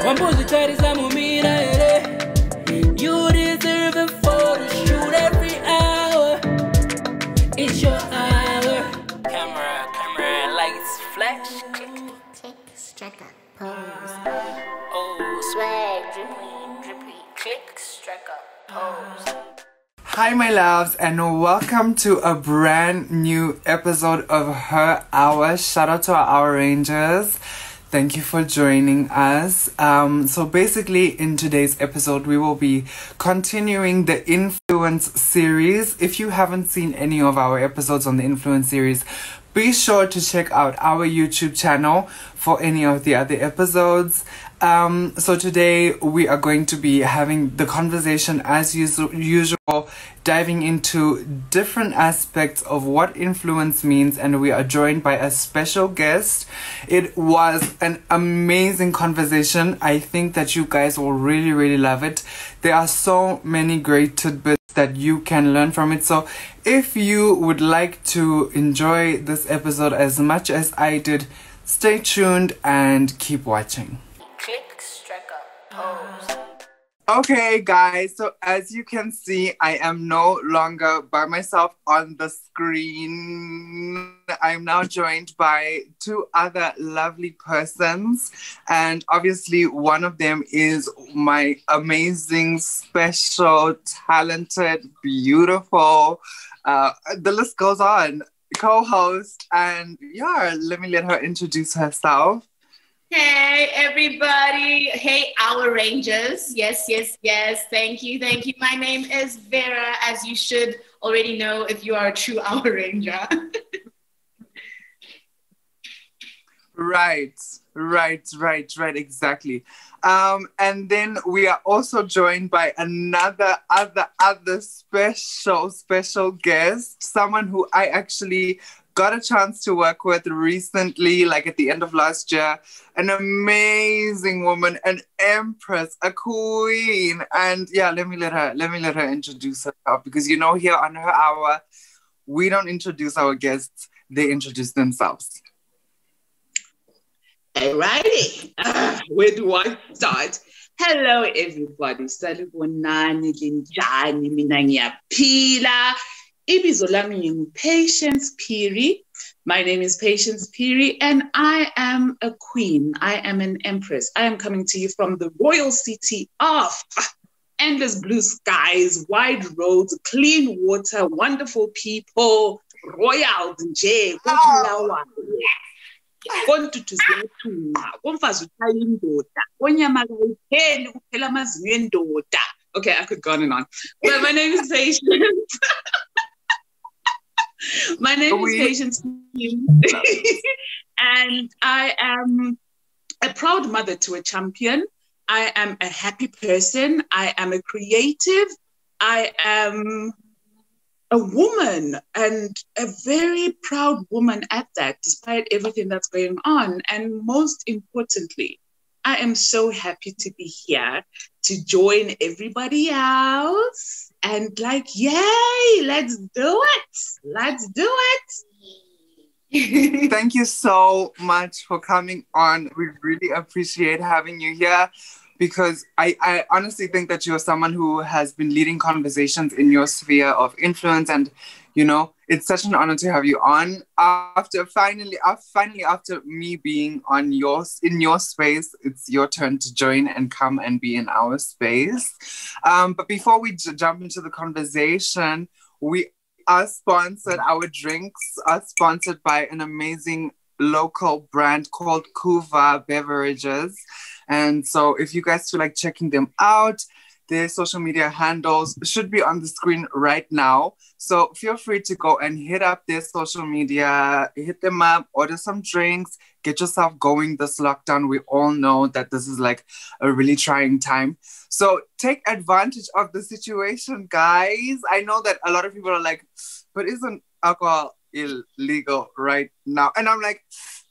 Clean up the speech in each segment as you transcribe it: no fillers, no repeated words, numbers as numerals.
You deserve a photo shoot every hour. It's your hour. Camera, lights, flash. Click, strike up, pose. Oh, swag, drippy, click, strike up, pose. Hi my loves, and welcome to a brand new episode of Her Hour. Shout out to our Rangers. Thank you for joining us. So basically in today's episode we will be continuing the influence series. If you haven't seen any of our episodes on the influence series, be sure to check out our YouTube channel for any of the other episodes. So today we are going to be having the conversation as usual, diving into different aspects of what influence means, and we are joined by a special guest. It was an amazing conversation. I think that you guys will really love it. There are so many great tidbits that you can learn from it. So if you would like to enjoy this episode as much as I did, stay tuned and keep watching. Click, strike up, pose. Okay guys, so as you can see, I am no longer by myself on the screen. I'm now joined by two other lovely persons, and obviously one of them is my amazing, special, talented, beautiful, the list goes on, co-host. And yeah, let me let her introduce herself. Hey everybody. Hey our Rangers. Yes. Thank you. My name is Vera, as you should already know if you are a true Our Ranger. Right, exactly. And then we are also joined by another special guest, someone who I actually got a chance to work with recently, like at the end of last year. An amazing woman, an empress, a queen. And yeah, let me let her introduce herself, because you know, here on Her Hour, we don't introduce our guests, they introduce themselves. Alrighty, where do I start? Hello everybody, salubonani linjani, mina ngiyaphila. Ibizo lami ngingu-Patience Phiri. My name is Patience Phiri, and I am a queen. I am an empress. I am coming to you from the royal city of endless blue skies, wide roads, clean water, wonderful people, royal nje, okay, I could go on and on. But my name is Patience. My name is Patience Phiri. And I am a proud mother to a champion. I am a happy person. I am a creative. I am a woman, and a very proud woman at that, despite everything that's going on. And most importantly, I am so happy to be here to join everybody else. And like, yay, let's do it. Thank you so much for coming on. We really appreciate having you here, because I honestly think that you're someone who has been leading conversations in your sphere of influence, and you know, it's such an honor to have you on. After me being on in your space, it's your turn to join and come and be in our space. But before we jump into the conversation, we are sponsored. Our drinks are sponsored by an amazing local brand called Kuva Beverages. And so if you guys feel like checking them out, their social media handles should be on the screen right now. So feel free to go and hit up their social media, hit them up, order some drinks, get yourself going this lockdown. We all know that this is like a really trying time. So take advantage of the situation, guys. I know that a lot of people are like, but isn't alcohol illegal right now? And I'm like,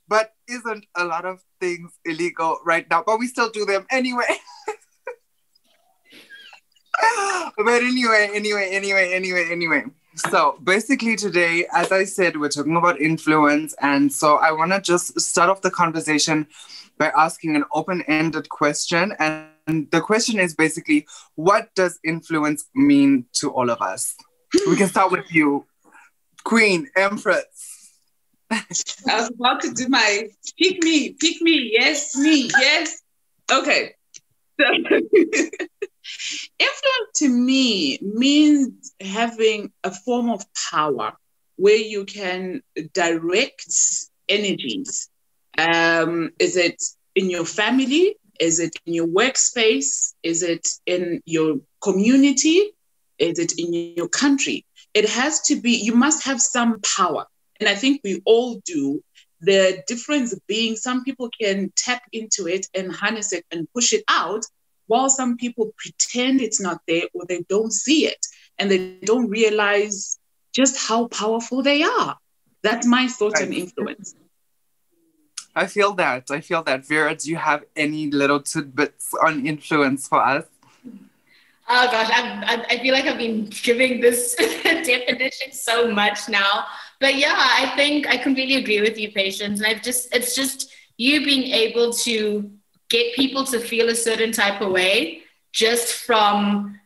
but isn't a lot of things illegal right now? But we still do them anyway. But anyway. So basically today, as I said, we're talking about influence. And so I want to just start off the conversation by asking an open-ended question. And the question is basically, what does influence mean to all of us? We can start with you, Queen, Empress. I was about to do my pick me, yes, me, yes. Okay. So, influence to me means having a form of power where you can direct energies. Is it in your family? Is it in your workspace? Is it in your community? Is it in your country? It has to be, you must have some power. And I think we all do. The difference being some people can tap into it and harness it and push it out, while some people pretend it's not there or they don't see it and they don't realize just how powerful they are. That's my thought on influence. I feel that. Vera, do you have any little tidbits on influence for us? Oh gosh, I feel like I've been giving this definition so much now. But yeah, I think I completely agree with you, Patience. And it's just you being able to get people to feel a certain type of way just from,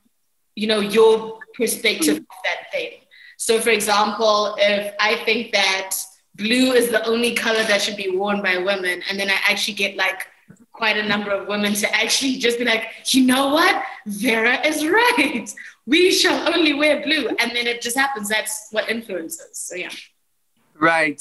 your perspective of that thing. So for example, if I think that blue is the only color that should be worn by women, and then I actually get like quite a number of women to actually just be like, you know what? Vera is right. We shall only wear blue. And then it just happens. That's what influences. So yeah. Right.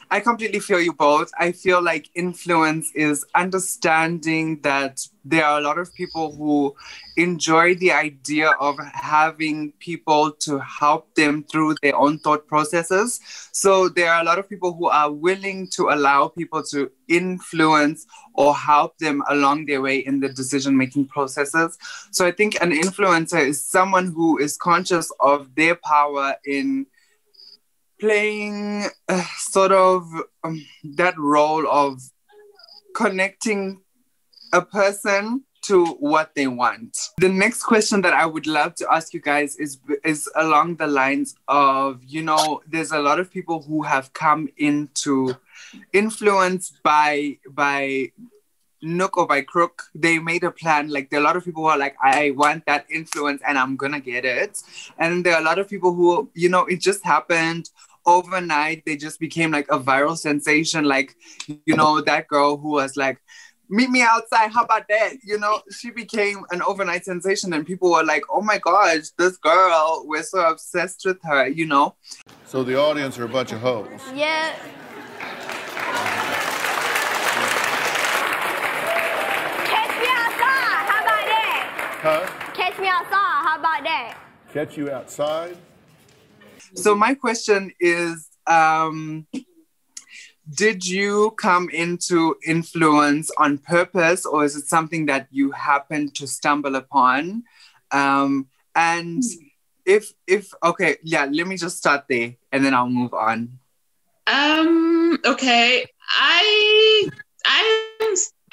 I completely feel you both. I feel like influence is understanding that there are a lot of people who enjoy the idea of having people to help them through their own thought processes. So there are a lot of people who are willing to allow people to influence or help them along their way in the decision-making processes. So I think an influencer is someone who is conscious of their power in playing sort of that role of connecting a person to what they want. The next question that I would love to ask you guys is along the lines of, there's a lot of people who have come into influence by nook or by crook. They made a plan. Like there are a lot of people who are like, I want that influence and I'm gonna get it. And there are a lot of people who, it just happened overnight. They just became like a viral sensation. Like, that girl who was like, meet me outside, how about that? She became an overnight sensation and people were like, oh my gosh, this girl, we're so obsessed with her, So the audience are a bunch of hoes. Yeah. Catch me outside, how about that? Huh? Catch me outside, how about that? Catch you outside? So my question is, did you come into influence on purpose, or is it something that you happened to stumble upon? And if okay, yeah, let me just start there and then I'll move on. Okay. I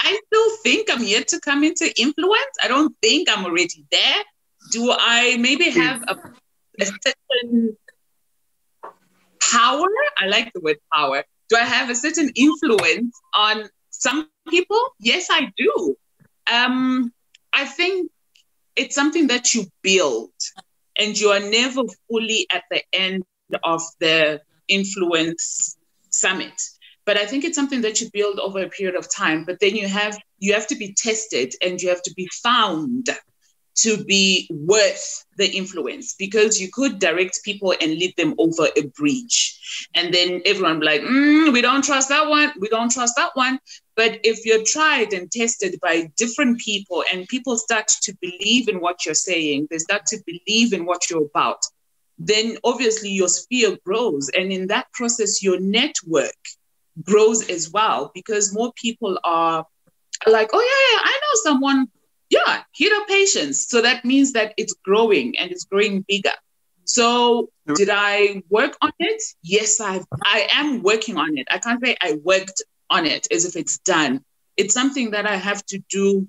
still think I'm yet to come into influence. I don't think I'm already there. Do I maybe have a certain power? I like the word power. Do I have a certain influence on some people? Yes, I do. I think it's something that you build, and you are never fully at the end of the influence summit. But I think it's something that you build over a period of time. But then you have to be tested, and you have to be found to be worth the influence, because you could direct people and lead them over a bridge. And then everyone be like, we don't trust that one. We don't trust that one. But if you're tried and tested by different people and people start to believe in what you're saying, they start to believe in what you're about, then obviously your sphere grows. And in that process, your network grows as well, because more people are like, oh yeah, I know someone. Yeah, hero patience. So that means that it's growing and it's growing bigger. So did I work on it? Yes, I am working on it. I can't say I worked on it as if it's done. It's something that I have to do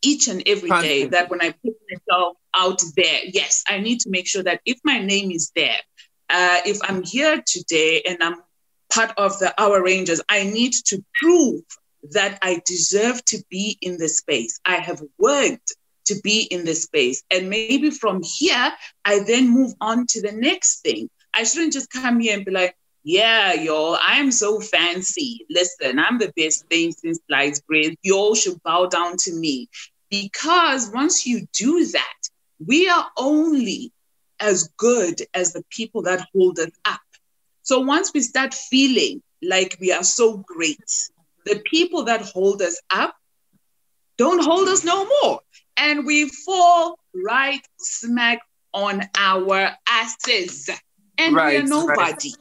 each and every day that when I put myself out there, yes, I need to make sure that if my name is there, if I'm here today and I'm part of the Our Rangers, I need to prove that I deserve to be in this space. I have worked to be in this space. And maybe from here, I then move on to the next thing. I shouldn't just come here and be like, yeah, yo, I am so fancy. Listen, I'm the best thing since sliced bread. You all should bow down to me. Because once you do that, we are only as good as the people that hold us up. So once we start feeling like we are so great, the people that hold us up don't hold us no more. And we fall right smack on our asses. And we are nobody. Right.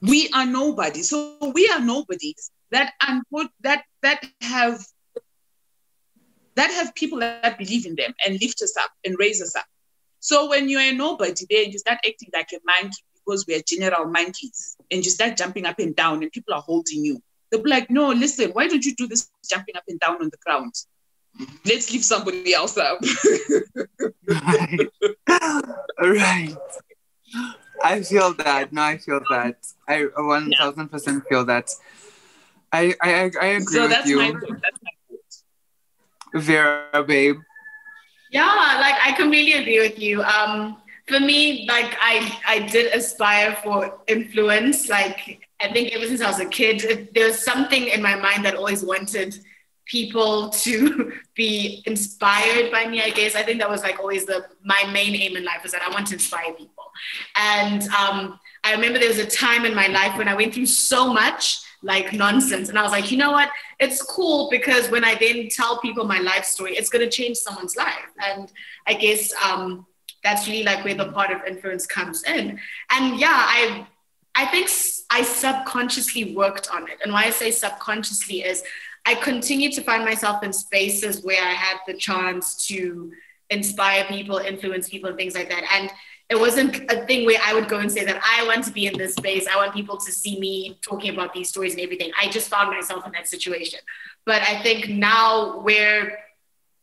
We are nobody. So we are nobodies that have people that believe in them and lift us up and raise us up. So when you're a nobody there and you start acting like a monkey because we are general monkeys and you start jumping up and down and people are holding you, they'll be like, no, listen, why don't you do this jumping up and down on the ground? Let's lift somebody else up. Right. Right. I feel that. No, I feel that. I 1000% feel that. I agree so with you. That's my thought. Vera, babe. Yeah, like I completely agree with you. For me, like I did aspire for influence. Like I think ever since I was a kid, there was something in my mind that always wanted people to be inspired by me, I guess. I think that was like always my main aim in life, was that I want to inspire people. And I remember there was a time in my life when I went through so much like nonsense. And I was like, you know what? It's cool because when I then tell people my life story, it's going to change someone's life. And I guess that's really like where the part of influence comes in. And yeah, I think I subconsciously worked on it. And why I say subconsciously is I continue to find myself in spaces where I had the chance to inspire people, influence people, and things like that. And it wasn't a thing where I would go and say that I want to be in this space. I want people to see me talking about these stories and everything. I just found myself in that situation. But I think now when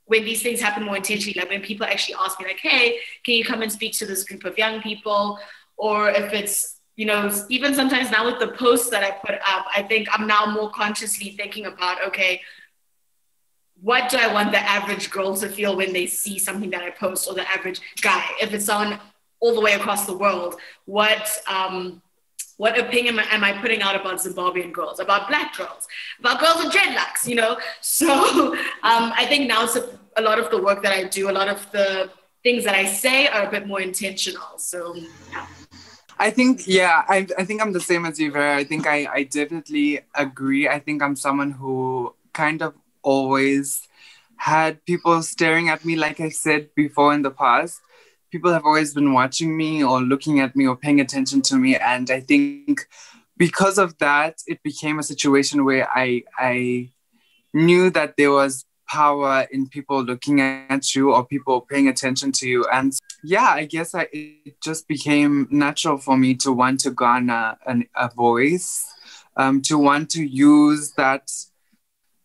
these things happen more intentionally, like when people actually ask me like, hey, can you come and speak to this group of young people? Or if it's, you know, even sometimes now with the posts that I put up, I think I'm now more consciously thinking about, okay, what do I want the average girl to feel when they see something that I post, or the average guy? If it's on all the way across the world, what opinion am I putting out about Zimbabwean girls, about Black girls, about girls with dreadlocks, you know? So I think now it's a lot of the work that I do, a lot of the things that I say are a bit more intentional. So, yeah. I think, yeah, I think I'm the same as you, Vera. I think I definitely agree. I think I'm someone who kind of always had people staring at me, like I said before in the past. People have always been watching me or looking at me or paying attention to me. And I think because of that, it became a situation where I knew that there was power in people looking at you or people paying attention to you. And yeah, I guess it just became natural for me to want to garner a voice, to want to use that,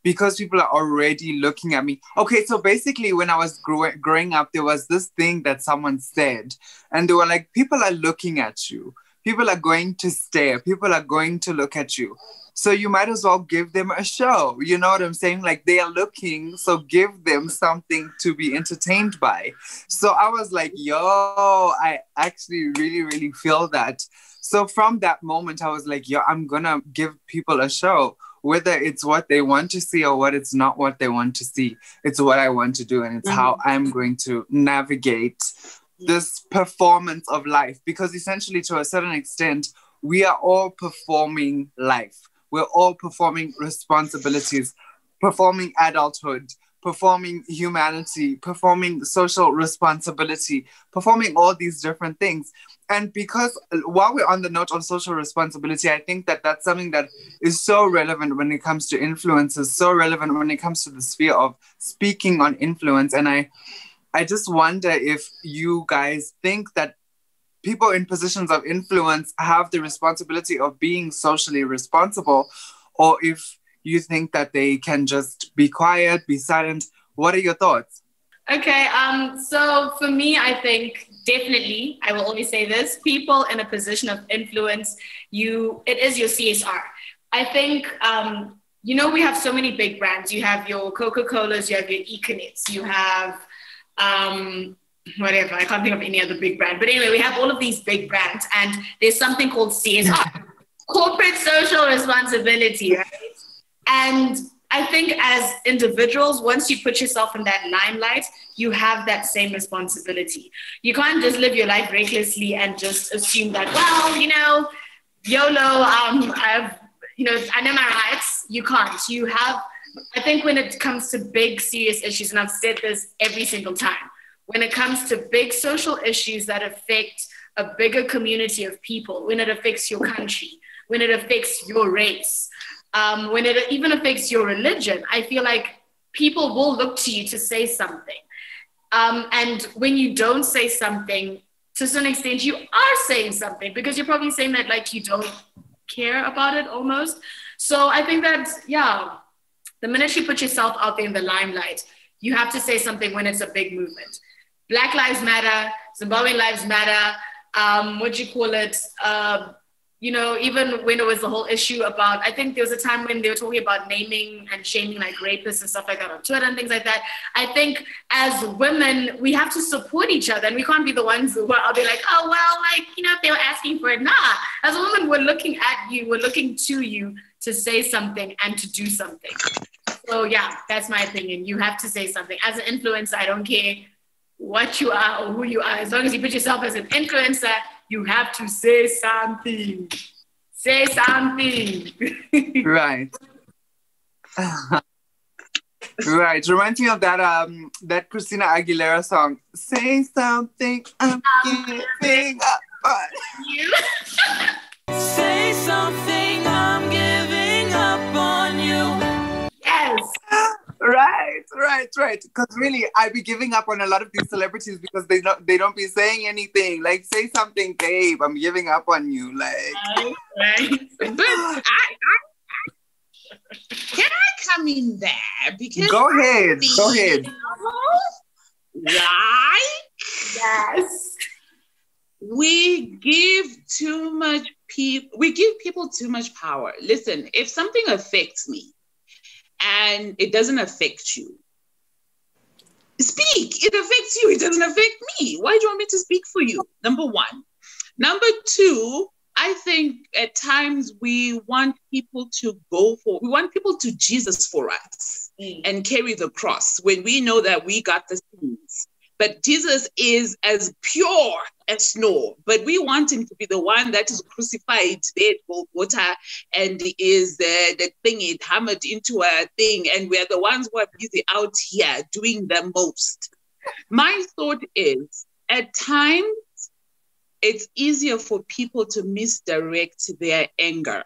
because people are already looking at me. Okay, so basically when I was growing up, there was this thing that someone said, and they were like, people are looking at you. People are going to stare. People are going to look at you. So you might as well give them a show. You know what I'm saying? Like, they are looking, so give them something to be entertained by. So I was like, yo, I actually really, really feel that. So from that moment, I was like, yo, I'm gonna give people a show. Whether it's what they want to see or what it's not what they want to see. It's what I want to do, and it's how I'm going to navigate this performance of life. Because essentially, to a certain extent, we are all performing life. We're all performing responsibilities, performing adulthood, performing humanity, performing social responsibility, performing all these different things. And because while we're on the note of social responsibility, I think that that's something that is so relevant when it comes to influences, so relevant when it comes to the sphere of speaking on influence. And I just wonder if you guys think that people in positions of influence have the responsibility of being socially responsible, or if, you think that they can just be quiet, be silent? What are your thoughts? Okay, so for me, I think definitely, I will always say this, people in a position of influence, it is your CSR. I think, we have so many big brands. You have your Coca-Colas, you have your Econets, you have whatever, I can't think of any other big brand. But anyway, we have all of these big brands, and there's something called CSR, corporate social responsibility, right? And I think as individuals, once you put yourself in that limelight, you have that same responsibility. You can't just live your life recklessly and just assume that, well, YOLO, I know my rights. You can't. You have, I think when it comes to big, serious issues, and I've said this every single time, when it comes to big social issues that affect a bigger community of people, when it affects your country, when it affects your race, when it even affects your religion, I feel like people will look to you to say something. And when you don't say something, to some extent, you are saying something because you're probably saying that like you don't care about it almost. So I think that, the minute you put yourself out there in the limelight, you have to say something when it's a big movement. Black Lives Matter, Zimbabwean Lives Matter, even when it was the whole issue about, I think there was a time when they were talking about naming and shaming like rapists and stuff like that on Twitter and things like that. I think as women, we have to support each other, and we can't be the ones who are, I'll be like, oh, well, if they were asking for it. Nah, as a woman, we're looking at you, we're looking to you to say something and to do something. So yeah, that's my opinion. You have to say something. As an influencer, I don't care what you are or who you are. As long as you put yourself as an influencer, you have to say something. Say something. Right. Right. Reminds me of that Christina Aguilera song. Say something, I'm giving up on you. Say something, I'm giving up on you. Yes. Right. Because really, I be giving up on a lot of these celebrities because they don't be saying anything. Like, say something, babe. I'm giving up on you. Like, right. But can I come in there? Because go ahead. Right? Yes. We give people too much power. Listen, if something affects me, and it doesn't affect you, speak. It affects you. It doesn't affect me. Why do you want me to speak for you? Number one. Number two, I think at times we want people to Jesus for us and carry the cross when we know that we got the sins. But Jesus is as pure as snow. But we want him to be the one that is crucified there at Golgotha and is the thing it hammered into a thing. And we're the ones who are busy out here doing the most. My thought is, at times, it's easier for people to misdirect their anger.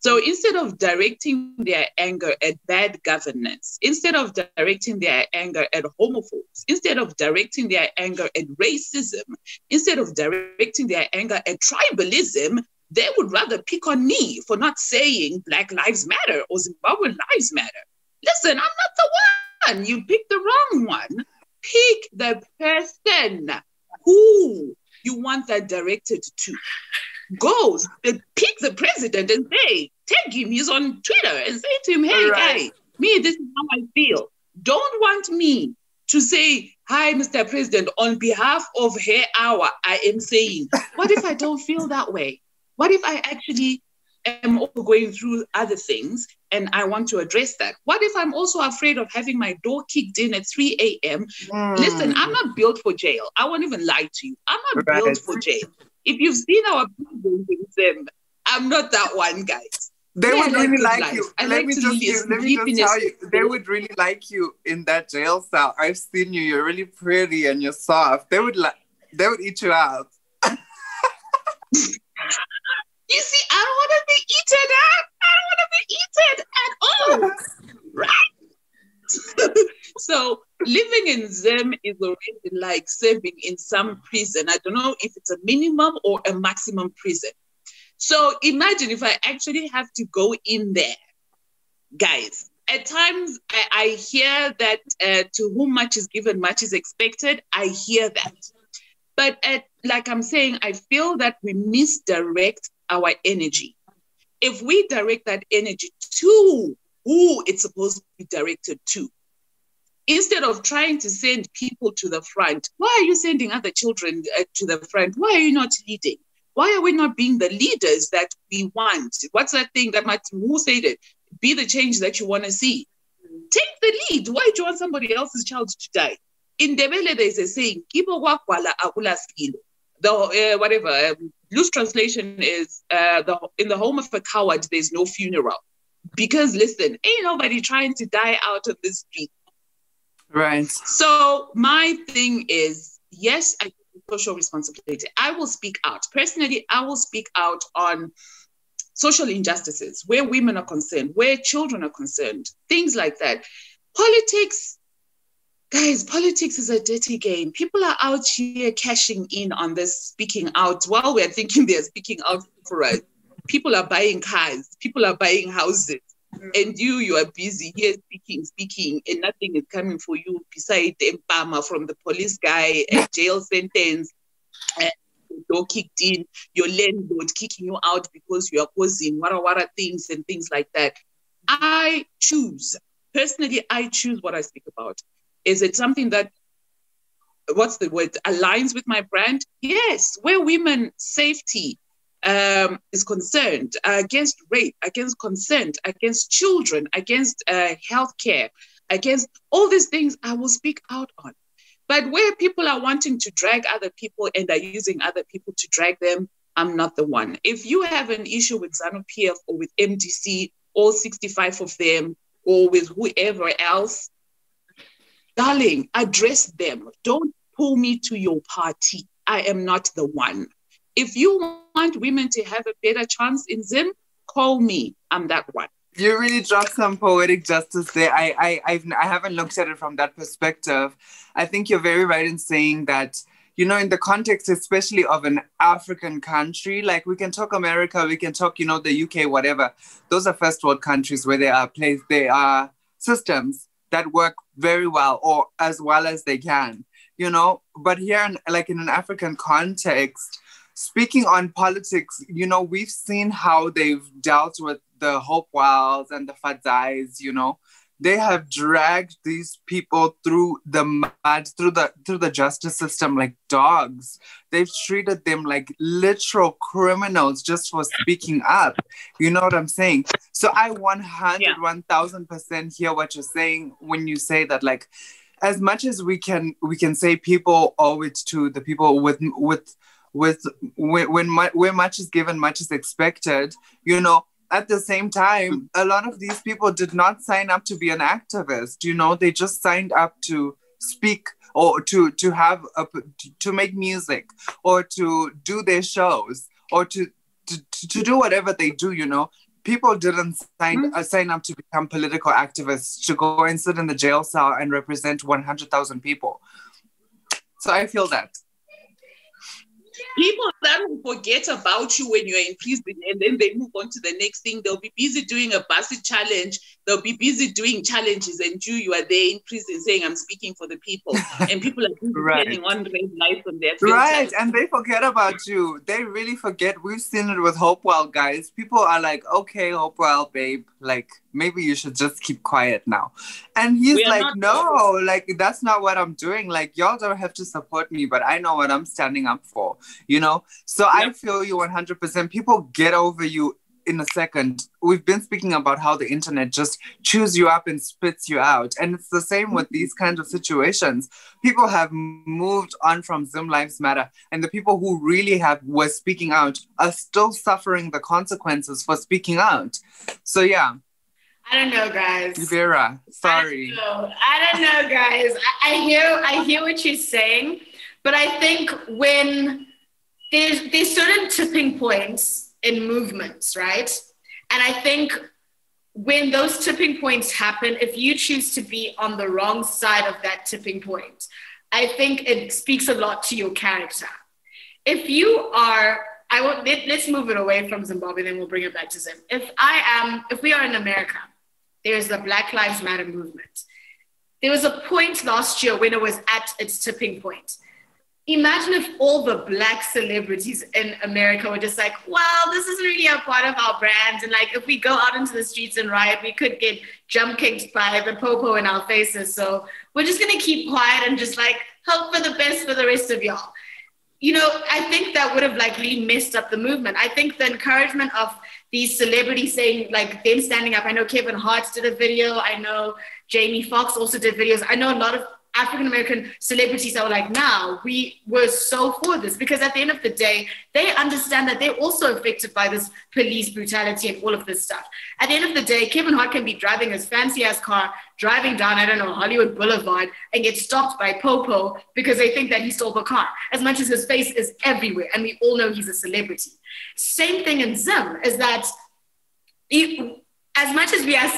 So instead of directing their anger at bad governance, instead of directing their anger at homophobes, instead of directing their anger at racism, instead of directing their anger at tribalism, they would rather pick on me for not saying Black Lives Matter or Zimbabwean Lives Matter. Listen, I'm not the one. You picked the wrong one. Pick the person who you want that directed to. Go pick the president and say, tag him, he's on Twitter, and say to him, hey, guy, me, this is how I feel. Don't want me to say, hi, Mr. President, on behalf of Hair Hour, I am saying, what if I don't feel that way? What if I actually am also going through other things and I want to address that? What if I'm also afraid of having my door kicked in at 3 a.m.? Listen, I'm not built for jail. I won't even lie to you. I'm not built for jail. If you've seen our president in them, I'm not that one, guys. They would really like you. Let me just tell you, they would really like you in that jail cell. I've seen you. You're really pretty and you're soft. They would eat you out. You see, I don't want to be eaten up. I don't want to be eaten at all. Right? So living in Zim is already like serving in some prison. I don't know if it's a minimum or a maximum prison. So imagine if I actually have to go in there guys, at times I hear that to whom much is given, much is expected. I hear that. But like I'm saying, I feel that we misdirect our energy. If we direct that energy to who it's supposed to be directed to, instead of trying to send people to the front, why are you sending other children to the front? Why are you not leading? Why are we not being the leaders that we want? What's that thing that who said it? Be the change that you want to see. Take the lead. Why do you want somebody else's child to die? In Ndebele, there's a saying, loose translation is, in the home of a coward, there's no funeral. Because listen, ain't nobody trying to die out of the street. Right. So my thing is, yes, I take social responsibility. I will speak out. Personally, I will speak out on social injustices, where women are concerned, where children are concerned, things like that. Politics, guys, politics is a dirty game. People are out here cashing in on this speaking out. While we're thinking they're speaking out for us, people are buying cars, people are buying houses. And you are busy here speaking, and nothing is coming for you beside the empama from the police guy, a jail sentence, and door kicked in, your landlord kicking you out because you are causing wara things and things like that. I choose what I speak about. Is it something that, aligns with my brand? Yes, where women's safety is concerned, against rape, against consent, against children, against healthcare, against all these things, I will speak out on. But where people are wanting to drag other people and are using other people to drag them, I'm not the one. If you have an issue with ZANU-PF or with MDC, all 65 of them, or with whoever else, darling, address them. Don't pull me to your party. I am not the one. If you want women to have a better chance in Zim, call me. I'm that one. You really dropped some poetic justice there. I haven't looked at it from that perspective. I think you're very right in saying that, you know, in the context, especially of an African country, like we can talk America, we can talk, you know, the UK, whatever. Those are first world countries where there are systems that work very well, or as well as they can, you know. But here, in an African context, speaking on politics, you know, we've seen how they've dealt with the Hopewells and the Fadzais, you know. They have dragged these people through the mud, through the justice system like dogs. They've treated them like literal criminals just for speaking up. You know what I'm saying? So I 1000% hear what you're saying when you say that, like, as much as we can say people owe it to the people where much is given, much is expected, you know. At the same time, a lot of these people did not sign up to be an activist, you know. They just signed up to speak, or to make music, or to do their shows, or to do whatever they do, you know. People didn't sign up to become political activists, to go and sit in the jail cell and represent 100,000 people. So I feel that. People that will forget about you when you're in prison, and then they move on to the next thing. They'll be busy doing a basket challenge. They'll be busy doing challenges, and you are there in prison saying, I'm speaking for the people. And people are busy turning on red lights on their filters. Right, and they forget about you. They really forget. We've seen it with Hopewell, guys. People are like, okay, Hopewell, babe, like, maybe you should just keep quiet now. And he's like, no, like, that's not what I'm doing. Like, y'all don't have to support me, but I know what I'm standing up for, you know? So I feel you 100%. People get over you in a second. We've been speaking about how the internet just chews you up and spits you out. And it's the same with these kinds of situations. People have moved on from Zim Lives Matter. And the people who really were speaking out are still suffering the consequences for speaking out. So yeah. I don't know, guys. Vera, sorry. I don't know, guys. I hear what you're saying, but I think when there's certain tipping points in movements, right? And I think when those tipping points happen, if you choose to be on the wrong side of that tipping point, I think it speaks a lot to your character. If you are, let's move it away from Zimbabwe, then we'll bring it back to Zim. If we are in America, there's the Black Lives Matter movement. There was a point last year when it was at its tipping point. Imagine if all the Black celebrities in America were just like, well, this isn't really a part of our brand. And like, if we go out into the streets and riot, we could get jump kicked by the popo in our faces. So we're just gonna keep quiet and just like hope for the best for the rest of y'all. You know, I think that would have like really messed up the movement. I think the encouragement of these celebrities saying, like them standing up. I know Kevin Hart did a video. I know Jamie Foxx also did videos. I know a lot of African-American celebrities that were like, now we were so for this, because at the end of the day, they understand that they're also affected by this police brutality and all of this stuff. At the end of the day, Kevin Hart can be driving his fancy ass car, driving down, I don't know, Hollywood Boulevard and get stopped by Popo because they think that he stole the car, as much as his face is everywhere. And we all know he's a celebrity. Same thing in Zim is that as much as we are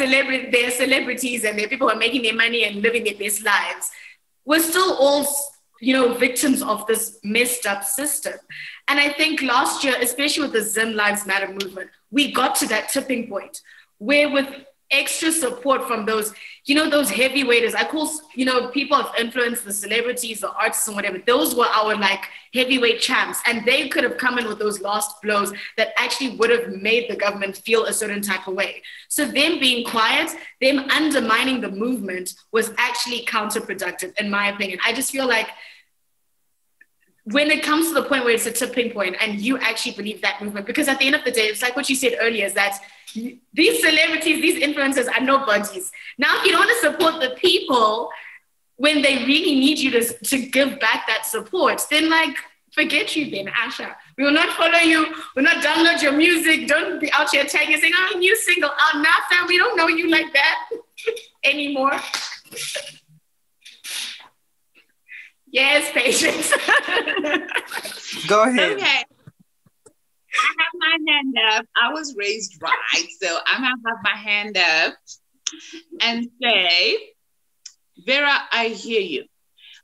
they're celebrities and they're people who are making their money and living their best lives, we're still all, you know, victims of this messed up system. And I think last year, especially with the Zim Lives Matter movement, we got to that tipping point where with extra support from those, you know, those heavyweights, I call, you know, people of influence, the celebrities, the artists and whatever, those were our like heavyweight champs. And they could have come in with those last blows that actually would have made the government feel a certain type of way. So them being quiet, them undermining the movement was actually counterproductive, in my opinion. I just feel like when it comes to the point where it's a tipping point and you actually believe that movement, because at the end of the day, it's like what you said earlier, is that these celebrities, these influencers are nobodies. Now, if you don't want to support the people when they really need you to give back that support, then like, forget you then, Asha. We will not follow you. We'll not download your music. Don't be out here tagging saying, oh, new single out now, fam. We don't know you like that anymore. Yes, Patience. Go ahead. Okay. I have my hand up. I was raised right, so I'm going to have my hand up and say, Vera, I hear you.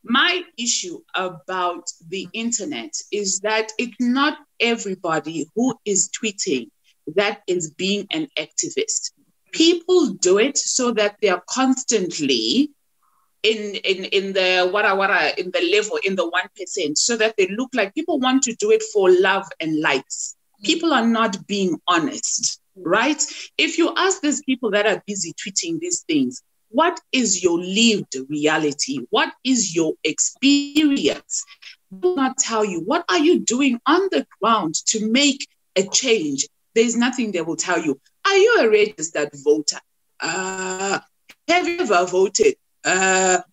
My issue about the internet is that it's not everybody who is tweeting that is being an activist. People do it so that they are constantly in the in the level, in the 1%, so that they look like people want to do it for love and likes. People are not being honest, right? If you ask these people that are busy tweeting these things, what is your lived reality? What is your experience? They will not tell you. What are you doing on the ground to make a change? There's nothing they will tell you. Are you a registered voter? Have you ever voted?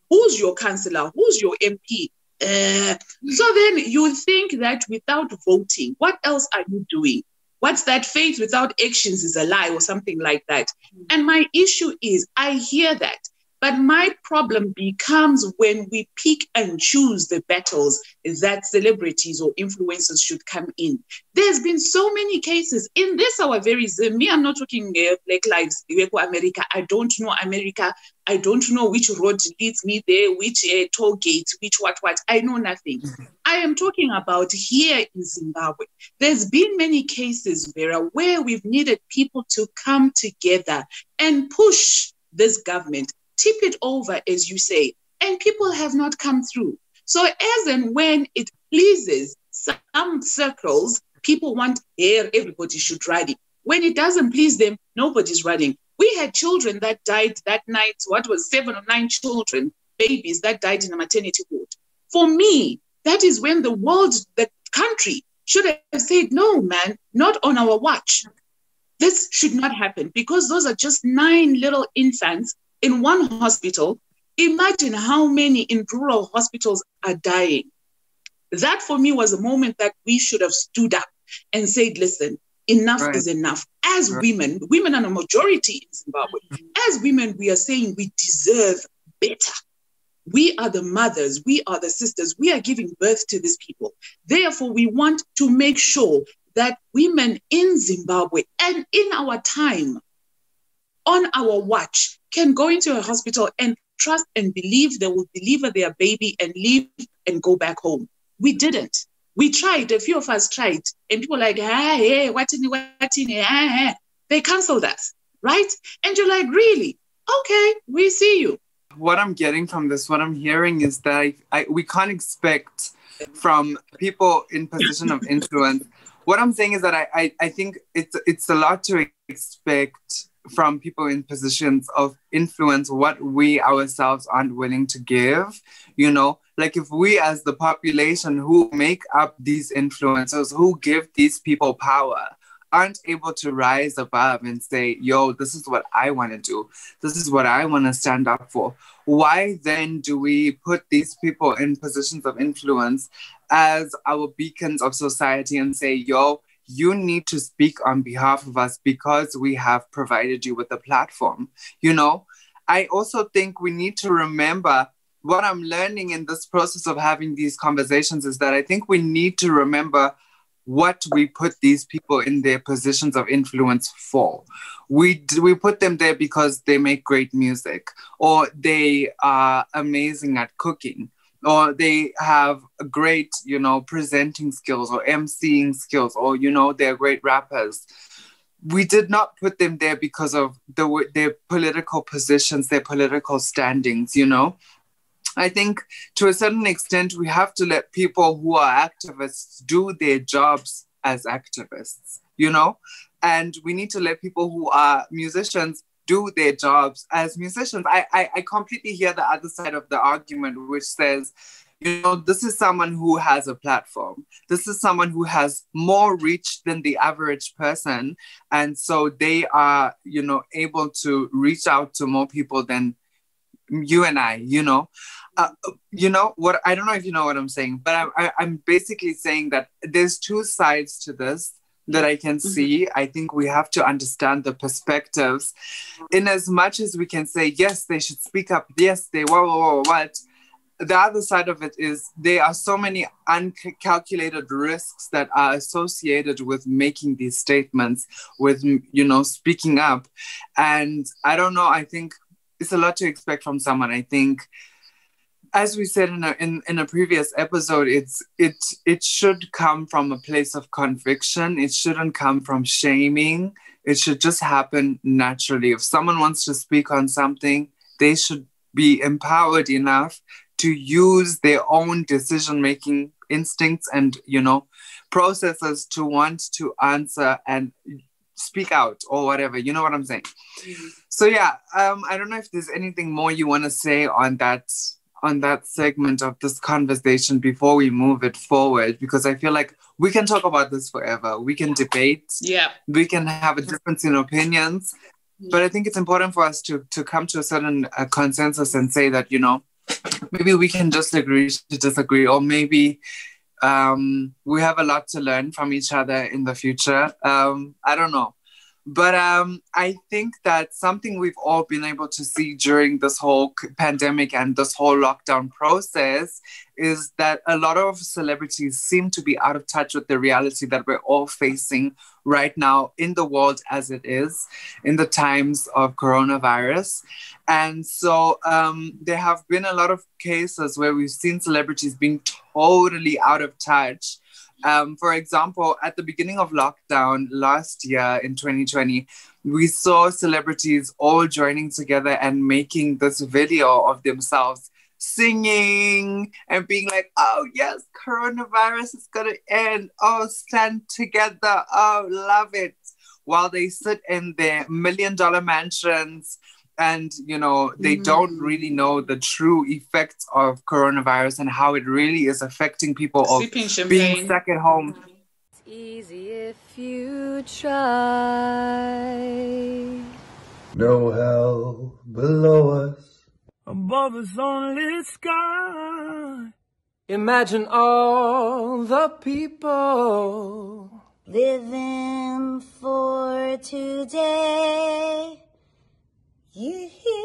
Who's your councillor? Who's your MP? So then you think that without voting, what else are you doing? What's that? Faith without actions is a lie or something like that. And my issue is, I hear that. But my problem becomes when we pick and choose the battles that celebrities or influencers should come in. There's been so many cases in this, our very Zim. Me, I'm not talking Black Lives, America. I don't know America. I don't know which road leads me there, which toll gate, which what. I know nothing. I am talking about here in Zimbabwe. There's been many cases, Vera, where we've needed people to come together and push this government, tip it over, as you say, and people have not come through. So as and when it pleases some circles, people want everybody should ride it. When it doesn't please them, nobody's running. We had children that died that night, 7 or 9 children, babies that died in a maternity ward. For me, that is when the world, the country should have said, no, man, not on our watch. This should not happen, because those are just 9 little infants in one hospital. Imagine how many in rural hospitals are dying. That for me was a moment that we should have stood up and said, listen, enough is enough. As women are a majority in Zimbabwe. As women, we are saying we deserve better. We are the mothers, we are the sisters, we are giving birth to these people. Therefore, we want to make sure that women in Zimbabwe and in our time, on our watch, can go into a hospital and trust and believe they will deliver their baby and leave and go back home. We didn't. We tried, a few of us tried, and people were like, hey, what in, they canceled us, right? And you're like, really? Okay, we see you. What I'm getting from this, what I'm hearing is that we can't expect from people in position of influence. What I'm saying is that I think it's a lot to expect from people in positions of influence what we ourselves aren't willing to give, you know? Like if we as the population who make up these influencers, who give these people power, aren't able to rise above and say, yo, this is what I want to do. This is what I want to stand up for. Why then do we put these people in positions of influence as our beacons of society and say, yo, you need to speak on behalf of us because we have provided you with a platform, you know? I also think we need to remember what I'm learning in this process of having these conversations is that I think we need to remember what we put these people in their positions of influence for. We put them there because they make great music, or they are amazing at cooking, or they have great, you know, presenting skills or emceeing skills, or, you know, they're great rappers. We did not put them there because of their political positions, their political standings, you know? I think to a certain extent, we have to let people who are activists do their jobs as activists, you know? And we need to let people who are musicians do their jobs as musicians. I completely hear the other side of the argument, which says, you know, this is someone who has a platform. This is someone who has more reach than the average person. And so they are, you know, able to reach out to more people than you and I, you know. You know what? I don't know if you know what I'm saying, but I'm basically saying that there's two sides to this that I can see. I think we have to understand the perspectives in as much as we can say, yes, they should speak up. Yes, they what. The other side of it is there are so many uncalculated risks that are associated with making these statements, with, you know, speaking up. And I don't know, I think it's a lot to expect from someone. I think, as we said in a previous episode, it should come from a place of conviction. It shouldn't come from shaming. It should just happen naturally. If someone wants to speak on something, they should be empowered enough to use their own decision-making instincts and, you know, processes to want to answer and speak out or whatever. You know what I'm saying? Mm-hmm. So yeah, I don't know if there's anything more you want to say on that segment of this conversation before we move it forward, because I feel like we can talk about this forever. We can debate. Yeah. We can have a difference in opinions. But I think it's important for us to come to a certain consensus and say that, you know, maybe we can just agree to disagree, or maybe we have a lot to learn from each other in the future. I don't know. But I think that something we've all been able to see during this whole pandemic and this whole lockdown process is that a lot of celebrities seem to be out of touch with the reality that we're all facing right now in the world as it is, in the times of coronavirus. And so there have been a lot of cases where we've seen celebrities being totally out of touch. For example, at the beginning of lockdown last year in 2020, we saw celebrities all joining together and making this video of themselves singing and being like, oh yes, coronavirus is gonna end. Oh, stand together. Oh, love it. While they sit in their $1 million mansions and, you know, they don't really know the true effects of coronavirus and how it really is affecting people of being stuck at home. It's easy if you try. No hell below us. Above us only sky. Imagine all the people Living for today. Yeah.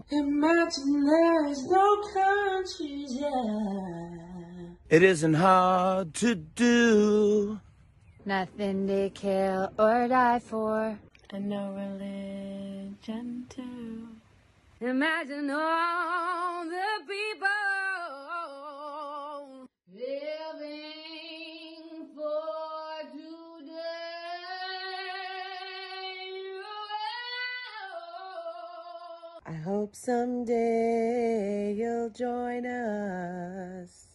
Imagine there's no countries, yeah. It isn't hard to do. Nothing to kill or die for. And no religion too. Imagine all the people living for today. I hope someday you'll join us,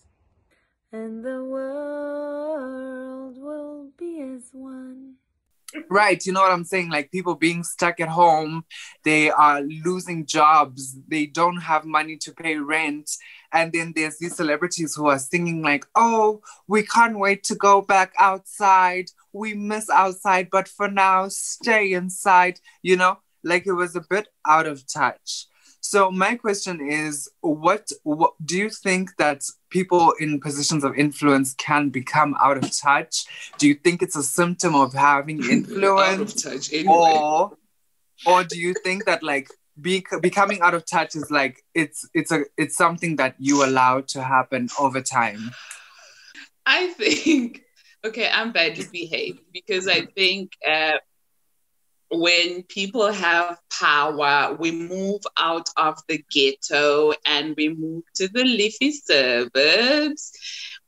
and the world will be as one. Right, you know what I'm saying? Like people being stuck at home, they are losing jobs, they don't have money to pay rent. And then there's these celebrities who are singing like, oh, we can't wait to go back outside. We miss outside, but for now, stay inside. You know, like it was a bit out of touch. So my question is, what do you think that people in positions of influence can become out of touch? Do you think it's a symptom of having influence? Out of touch anyway. Or do you think that like becoming out of touch is like it's something that you allow to happen over time? I think, okay, I'm badly behaved because I think when people have power, we move out of the ghetto and we move to the leafy suburbs.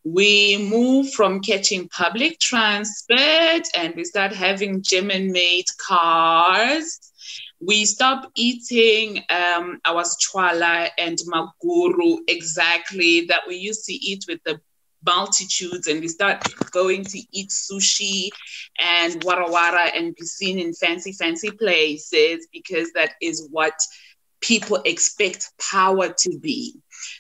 We move from catching public transport and we start having German-made cars. We stop eating our chwala and maguru exactly that we used to eat with the multitudes, and we start going to eat sushi and warawara and be seen in fancy places because that is what people expect power to be.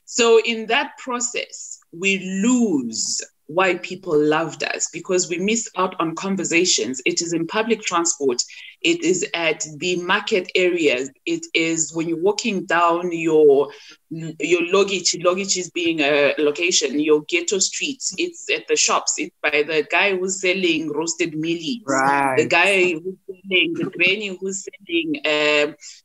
So in that process, we lose why people loved us because we miss out on conversations. It is in public transport. It is at the market areas. It is when you're walking down your Logich is being a location, your ghetto streets. It's at the shops. It's by the guy who's selling roasted mealies. Right. The guy who's selling, the granny who's selling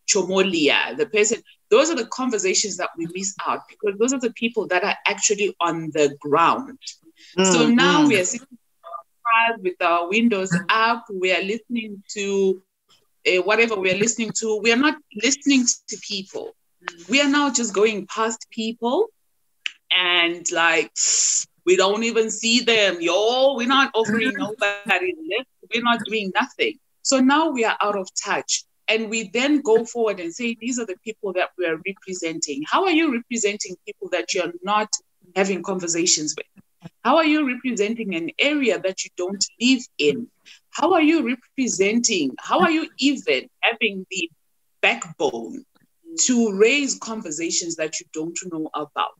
chomolia, the person. Those are the conversations that we miss out because those are the people that are actually on the ground. So now we are sitting with our windows up, we are listening to whatever we are listening to. We are not listening to people. We are now just going past people and like, we don't even see them. We're not offering nobody lift. We're not doing nothing. So now we are out of touch. And we then go forward and say, these are the people that we are representing. How are you representing people that you're not having conversations with? How are you representing an area that you don't live in? How are you even having the backbone to raise conversations that you don't know about?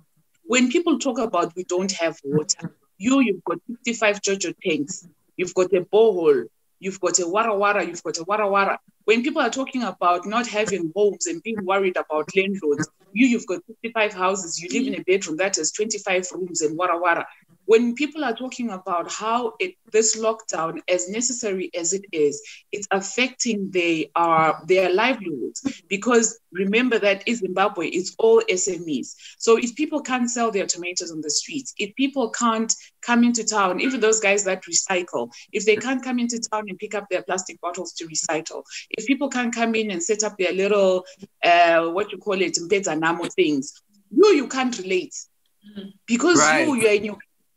When people talk about we don't have water, you've got 55 Jojo tanks, you've got a borehole, you've got a wara. When people are talking about not having homes and being worried about landlords, you've got 55 houses, you live in a bedroom that has 25 rooms and wara. When people are talking about how this lockdown, as necessary as it is, it's affecting their livelihoods. Because remember that in Zimbabwe, it's all SMEs. So if people can't sell their tomatoes on the streets, if people can't come into town, even those guys that recycle, if they can't come into town and pick up their plastic bottles to recycle, if people can't come in and set up their little, mpezanamo things, you can't relate. Because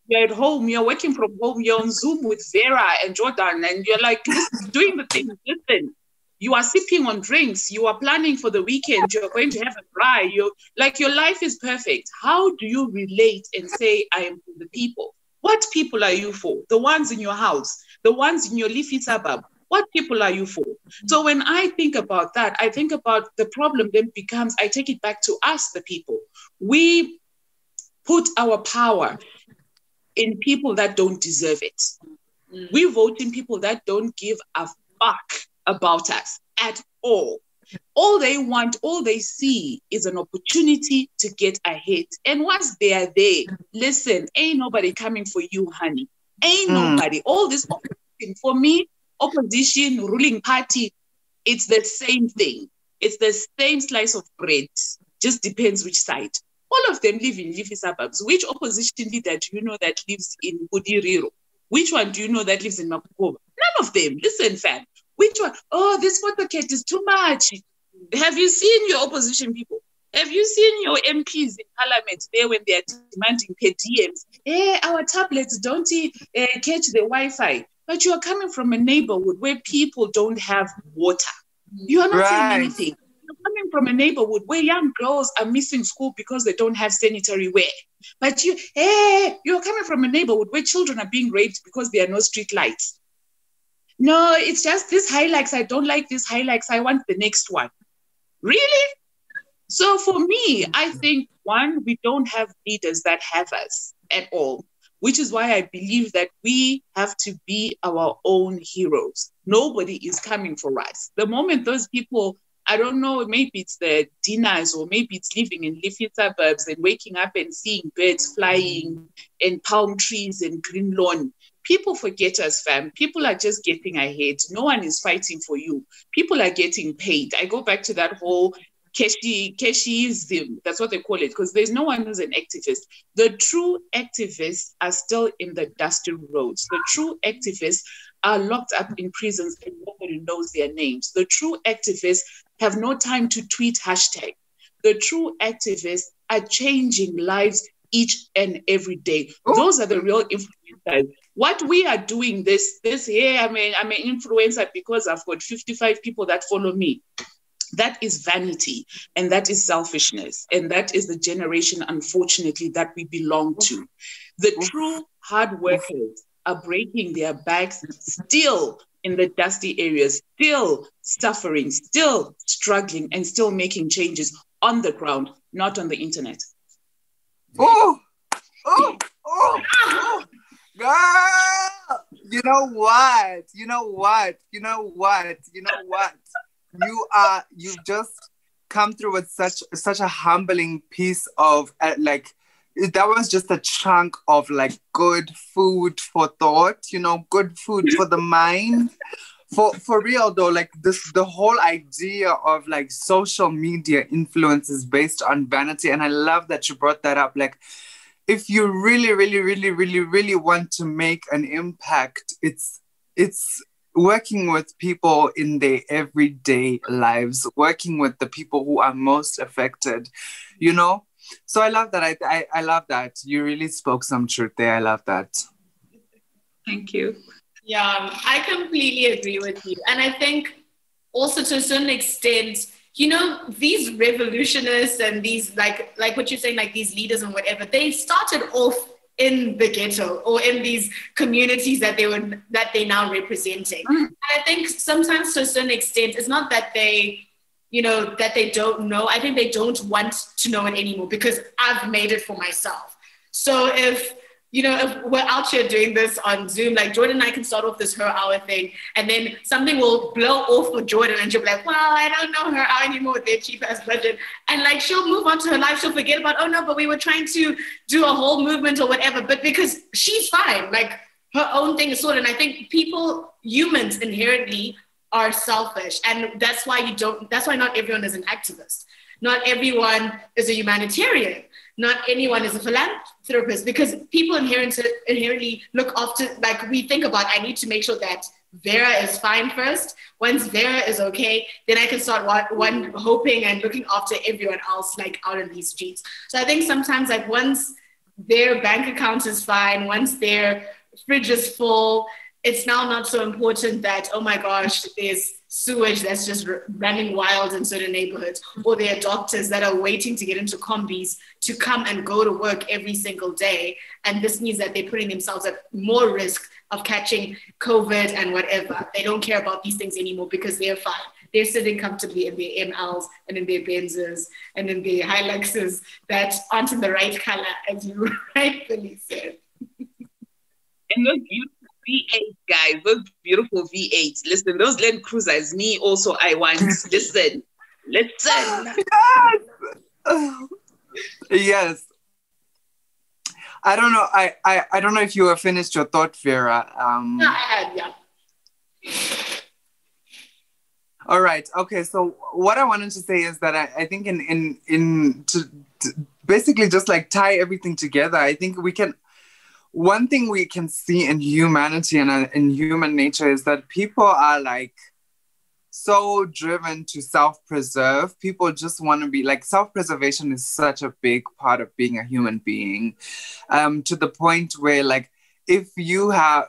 you're at home, you're working from home, you're on Zoom with Vera and Jordan, and you're like doing the thing. Listen, you are sipping on drinks, you are planning for the weekend, you're going to have a fry, your life is perfect. How do you relate and say, I am for the people? What people are you for? The ones in your house, the ones in your leafy suburb. What people are you for? So when I think about that, I think about the problem then becomes, I take it back to us, the people. We put our power in people that don't deserve it. We vote in people that don't give a fuck about us at all. All they want, all they see is an opportunity to get ahead. And once they are there, listen, ain't nobody coming for you, honey. Ain't nobody. All this opposition, for me, opposition, ruling party, it's the same thing. It's the same slice of bread. Just depends which side. All of them live in leafy suburbs. Which opposition leader do you know that lives in Budiriro? Which one do you know that lives in Makukova? None of them. Listen, fam. Which one? Oh, this photocard is too much. Have you seen your opposition people? Have you seen your MPs in parliament there when they are demanding per DMs? Hey, our tablets don't catch the Wi-Fi. But you are coming from a neighborhood where people don't have water. You are not saying anything. You're coming from a neighborhood where young girls are missing school because they don't have sanitary wear. But you're coming from a neighborhood where children are being raped because there are no street lights. No, it's just this highlights. I don't like this highlights. I want the next one. Really? So for me, I think, one, we don't have leaders that have us at all, which is why I believe that we have to be our own heroes. Nobody is coming for us. The moment those people, I don't know, maybe it's the dinners or maybe it's living in leafy suburbs and waking up and seeing birds flying and palm trees and green lawn. People forget us, fam. People are just getting ahead. No one is fighting for you. People are getting paid. I go back to that whole Keshism. That's what they call it, because there's no one who's an activist. The true activists are still in the dusty roads. The true activists are locked up in prisons and nobody knows their names. The true activists have no time to tweet hashtag. The true activists are changing lives each and every day. Those are the real influencers. What we are doing this year, I'm an influencer because I've got 55 people that follow me. That is vanity, and that is selfishness, and that is the generation, unfortunately, that we belong to. The true hard workers are breaking their backs still in the dusty areas, still suffering, still struggling, and still making changes on the ground, not on the internet. Oh, girl! You know what? You've just come through with such a humbling piece of that was just a chunk of like good food for thought, good food for the mind. For real though, like the whole idea of like social media influences based on vanity. And I love that you brought that up. Like, if you really, really, really, really, really want to make an impact, it's working with people in their everyday lives, working with the people who are most affected, So I love that. I love that. You really spoke some truth there. I love that. Thank you. Yeah, I completely agree with you. And I think also to a certain extent, these revolutionists and these, like what you're saying, like these leaders and whatever, they started off in the ghetto or in these communities that they're now representing. And I think sometimes to a certain extent, it's not that they don't know. I think they don't want to know it anymore because I've made it for myself. So if we're out here doing this on Zoom, like Jordan and I can start off this her hour thing, and then something will blow off for Jordan and she'll be like, well, I don't know her hour anymore with their cheap ass budget. And like, she'll move on to her life. She'll forget about, oh no, but we were trying to do a whole movement or whatever. But because she's fine, like her own thing is sorted. And I think humans inherently are selfish. And that's why not everyone is an activist. Not everyone is a humanitarian. Not anyone is a philanthropist, because people inherently look after, like we think about, I need to make sure that Vera is fine first. Once Vera is okay, then I can start hoping and looking after everyone else, like out in these streets. So I think sometimes like once their bank account is fine, once their fridge is full, it's now not so important that, oh my gosh, there's sewage that's just running wild in certain neighborhoods, or there are doctors that are waiting to get into combis to come and go to work every single day. And this means that they're putting themselves at more risk of catching COVID and whatever. They don't care about these things anymore because they're fine. They're sitting comfortably in their MLs and in their Benzes and in their Hiluxes that aren't in the right color, as you rightfully said. And those beautiful V8, guys, those beautiful V8s. Listen, those Land Cruisers, me also, I want. Listen. Yes. I don't know. I don't know if you have finished your thought, Vera. No, I had, yeah. All right. Okay. So what I wanted to say is that I think to basically just like tie everything together, I think one thing we can see in humanity and in human nature is that people are like so driven to self-preserve. People just want to be like, self-preservation is such a big part of being a human being, to the point where like, if you have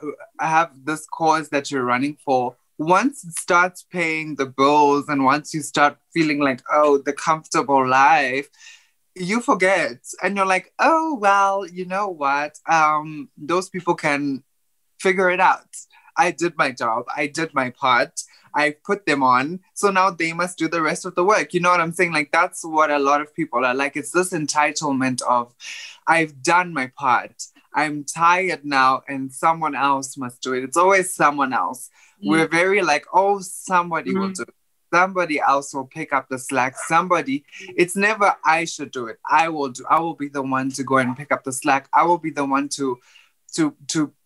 this cause that you're running for, once it starts paying the bills and once you start feeling like, oh, the comfortable life, you forget. And you're like, oh, well, you know what? Those people can figure it out. I did my job. I did my part. I put them on. So now they must do the rest of the work. You know what I'm saying? Like, that's what a lot of people are like. It's this entitlement of, I've done my part. I'm tired now and someone else must do it. It's always someone else. We're very like, oh, somebody will do it. Somebody else will pick up the slack. Somebody, it's never I should do it. I will be the one to go and pick up the slack. I will be the one to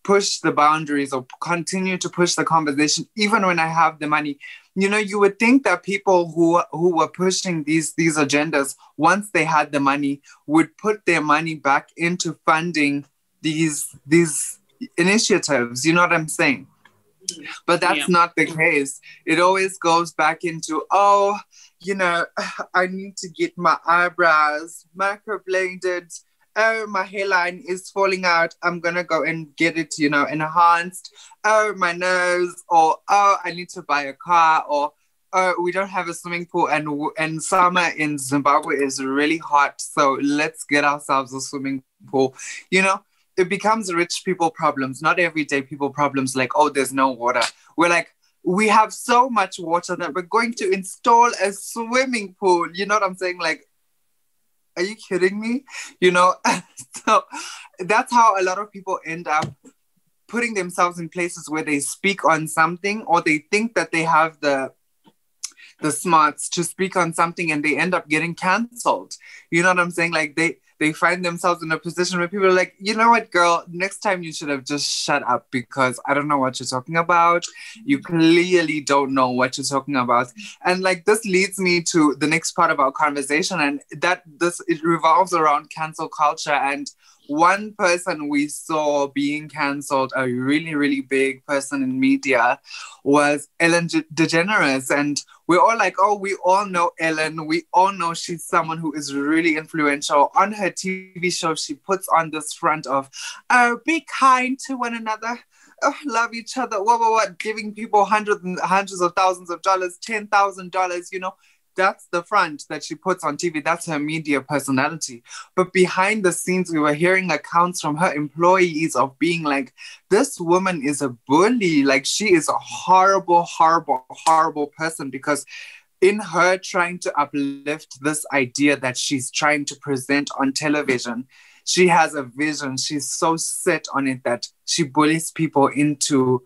push the boundaries or continue to push the conversation, even when I have the money. You know, you would think that people who were pushing these agendas, once they had the money, would put their money back into funding these initiatives. You know what I'm saying? But that's not the case. It always goes back into, oh, you know, I need to get my eyebrows microbladed. Oh, my hairline is falling out. I'm going to go and get it, you know, enhanced. Oh, my nose. Or, oh, I need to buy a car. Or, oh, we don't have a swimming pool. And summer in Zimbabwe is really hot. So let's get ourselves a swimming pool. You know, it becomes rich people problems, not everyday people problems like, oh, there's no water. We're like, we have so much water that we're going to install a swimming pool. You know what I'm saying? Like, are you kidding me? You know, so that's how a lot of people end up putting themselves in places where they speak on something or they think that they have the smarts to speak on something and they end up getting canceled. You know what I'm saying? Like they find themselves in a position where people are like, you know what, girl, next time you should have just shut up because I don't know what you're talking about. You clearly don't know what you're talking about. And like, this leads me to the next part of our conversation, and it revolves around cancel culture. And one person we saw being canceled, a really, really big person in media, was Ellen DeGeneres. And we're all like, oh, we all know Ellen. We all know she's someone who is really influential. On her TV show, she puts on this front of, oh, be kind to one another. Oh, love each other. What? Giving people hundreds of thousands of dollars, $10,000, you know. That's the front that she puts on TV. That's her media personality. But behind the scenes, we were hearing accounts from her employees of being like, this woman is a bully. Like, she is a horrible, horrible, horrible person, because in her trying to uplift this idea that she's trying to present on television, she has a vision. She's so set on it that she bullies people into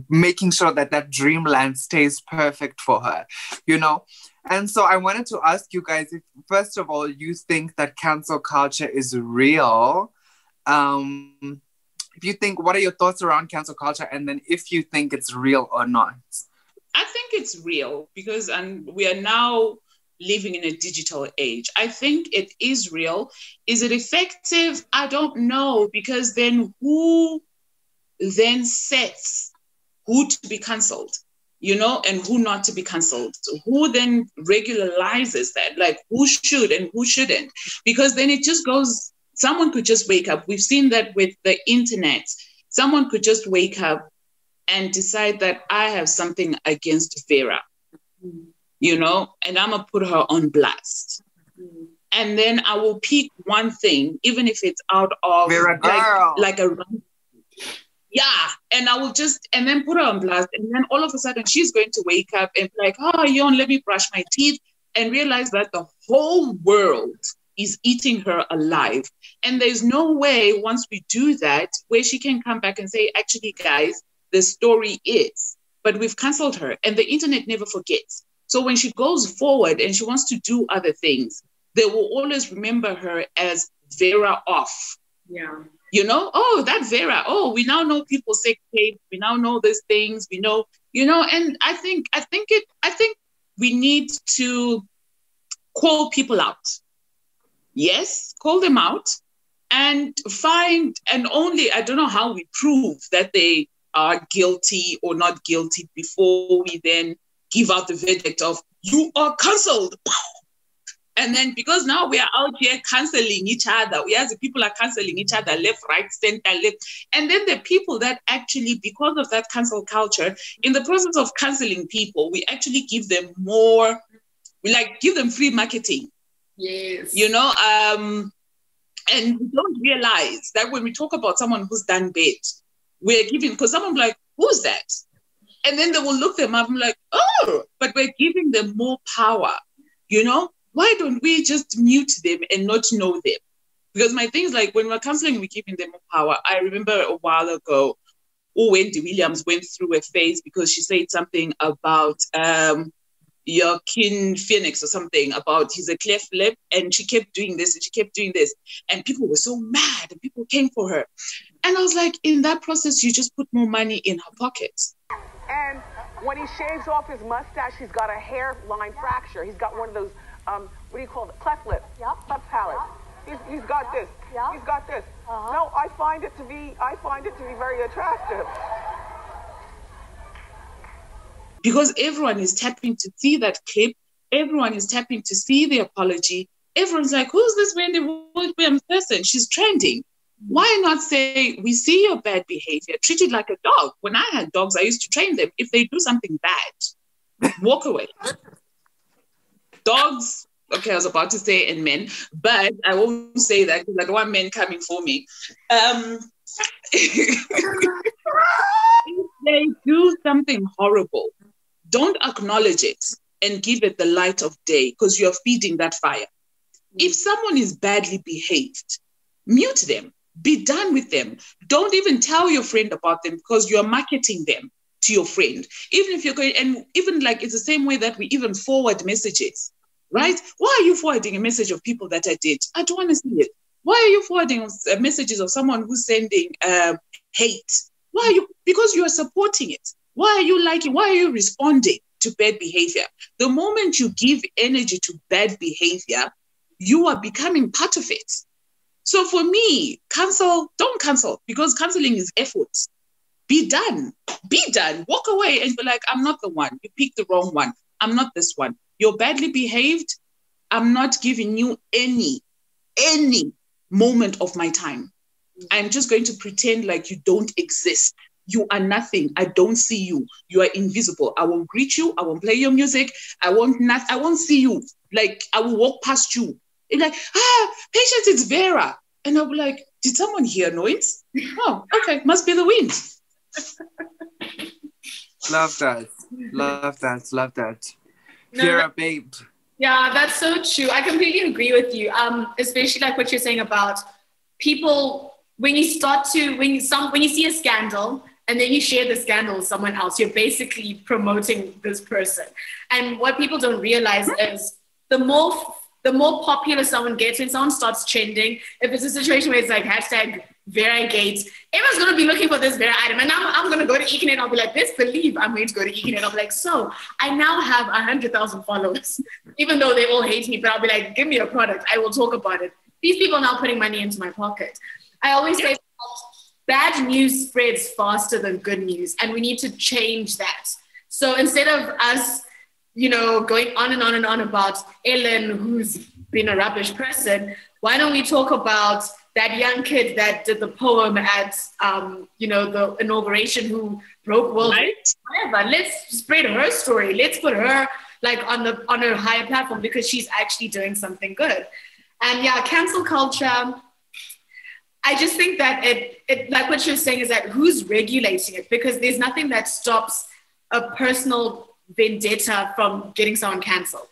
making sure that dreamland stays perfect for her, you know? And so I wanted to ask you guys, if, first of all, you think that cancel culture is real. If you think, what are your thoughts around cancel culture? And then if you think it's real or not. I think it's real because we are now living in a digital age. I think it is real. Is it effective? I don't know, because then who then sets who to be cancelled? You know, and who not to be cancelled? Who then regularizes that? Like, who should and who shouldn't? Because then it just goes, someone could just wake up. We've seen that with the internet. Someone could just wake up and decide that I have something against Vera, you know, and I'm going to put her on blast. And then I will pick one thing, even if it's out of Vera girl. like a... Yeah, and I will and then put her on blast. And then all of a sudden she's going to wake up and be like, oh, Yon, let me brush my teeth, and realize that the whole world is eating her alive. And there's no way once we do that where she can come back and say, actually, guys, the story is, but we've canceled her. And the internet never forgets. So when she goes forward and she wants to do other things, they will always remember her as Vera off. Yeah. You know, oh, that Vera. Oh, we now know people say tape. We now know these things. We know, you know, and I think we need to call people out. Yes, call them out and find, and only, I don't know how we prove that they are guilty or not guilty before we then give out the verdict of, you are cancelled. And then because now we are out here canceling each other, the people are canceling each other, left, right, center, left. And then the people that actually, because of that cancel culture, in the process of canceling people, we actually give them more, give them free marketing. Yes. You know, and we don't realize that when we talk about someone who's done bad, we're giving, because someone will be like, who's that? And then they will look them up and like, oh, but we're giving them more power, you know? Why don't we just mute them and not know them? Because my thing is like, when we're counseling, we're giving them more power. I remember a while ago, Wendy Williams went through a phase because she said something about Joaquin Phoenix or something about he's a cleft lip, and she kept doing this and she kept doing this. And people were so mad and people came for her. And I was like, in that process, you just put more money in her pockets. And when he shaves off his mustache, he's got a hairline fracture. He's got one of those, what do you call it? Cleft lip. Yep. Cleft palate. Yep. He's got this. Yep. He's got this. No, I find it to be very attractive. Because everyone is tapping to see that clip. Everyone is tapping to see the apology. Everyone's like, who's this Wendy Williams person? She's trending. Why not say, we see your bad behavior, treat it like a dog. When I had dogs, I used to train them. If they do something bad, walk away. Dogs, okay, I was about to say and men, but I won't say that because I don't want men coming for me. If they do something horrible, don't acknowledge it and give it the light of day because you're feeding that fire. If someone is badly behaved, mute them. Be done with them. Don't even tell your friend about them because you're marketing them to your friend. Even if you're going, and even like it's the same way that we even forward messages, right? Why are you forwarding a message of people that I did? I don't want to see it. Why are you forwarding messages of someone who's sending hate? Why are you? Because you are supporting it. Why are you liking? Why are you responding to bad behavior? The moment you give energy to bad behavior, you are becoming part of it. So for me, don't cancel, because canceling is effort. Be done. Walk away and be like, I'm not the one. You picked the wrong one. I'm not this one. You're badly behaved. I'm not giving you any moment of my time. I'm just going to pretend like you don't exist. You are nothing. I don't see you. You are invisible. I won't greet you. I won't play your music. I won't see you. Like, I will walk past you. It's like, Patience, it's Vera. And I'll be like, did someone hear noise? Oh, okay, must be the wind. Love that. No, Vera, babe. Yeah, that's so true. I completely agree with you. Especially like what you're saying about people, when you see a scandal and then you share the scandal with someone else, you're basically promoting this person. And what people don't realize is the more popular someone gets, when someone starts trending, if it's a situation where it's like #VeraGate, everyone's going to be looking for this Vera item. And I'm going to go to Econet and I'll be like, best believe I'm going to go to Econet. I'll be like, so I now have 100,000 followers, even though they all hate me, but I'll be like, give me a product. I will talk about it. These people are now putting money into my pocket. I always say bad news spreads faster than good news, and we need to change that. So instead of us, going on and on and on about Ellen, who's been a rubbish person, why don't we talk about that young kid that did the poem at, the inauguration, who broke world records? Whatever. Let's spread her story. Let's put her on a higher platform because she's actually doing something good. And yeah, cancel culture. I just think that it like what you're saying is that who's regulating it? Because there's nothing that stops a personal vendetta from getting someone cancelled.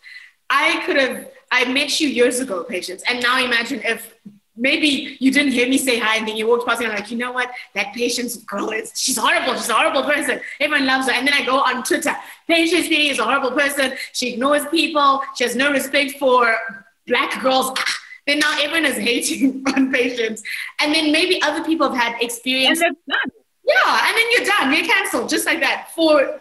I met you years ago, Patience, and now imagine if maybe you didn't hear me say hi and then you walked past me and I'm like, you know what, that Patience girl she's horrible, she's a horrible person, everyone loves her. And then I go on Twitter, Patience Phiri is a horrible person, she ignores people, she has no respect for Black girls. Then now everyone is hating on Patience, and then maybe other people have had experience. And they're done. Yeah, and then you're done. You're cancelled, just like that, for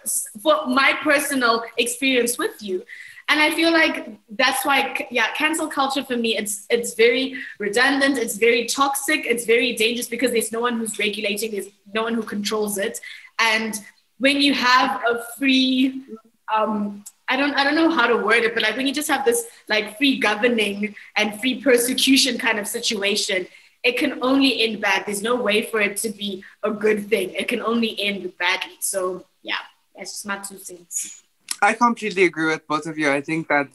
my personal experience with you. And I feel like that's why, cancel culture for me, it's very redundant, it's very toxic, it's very dangerous because there's no one who's regulating, there's no one who controls it. And when you have a free, I don't know how to word it, but like when you just have this like free governing and free persecution kind of situation, it can only end bad. There's no way for it to be a good thing. It can only end badly. So yeah, that's just my 2 cents. I completely agree with both of you. I think that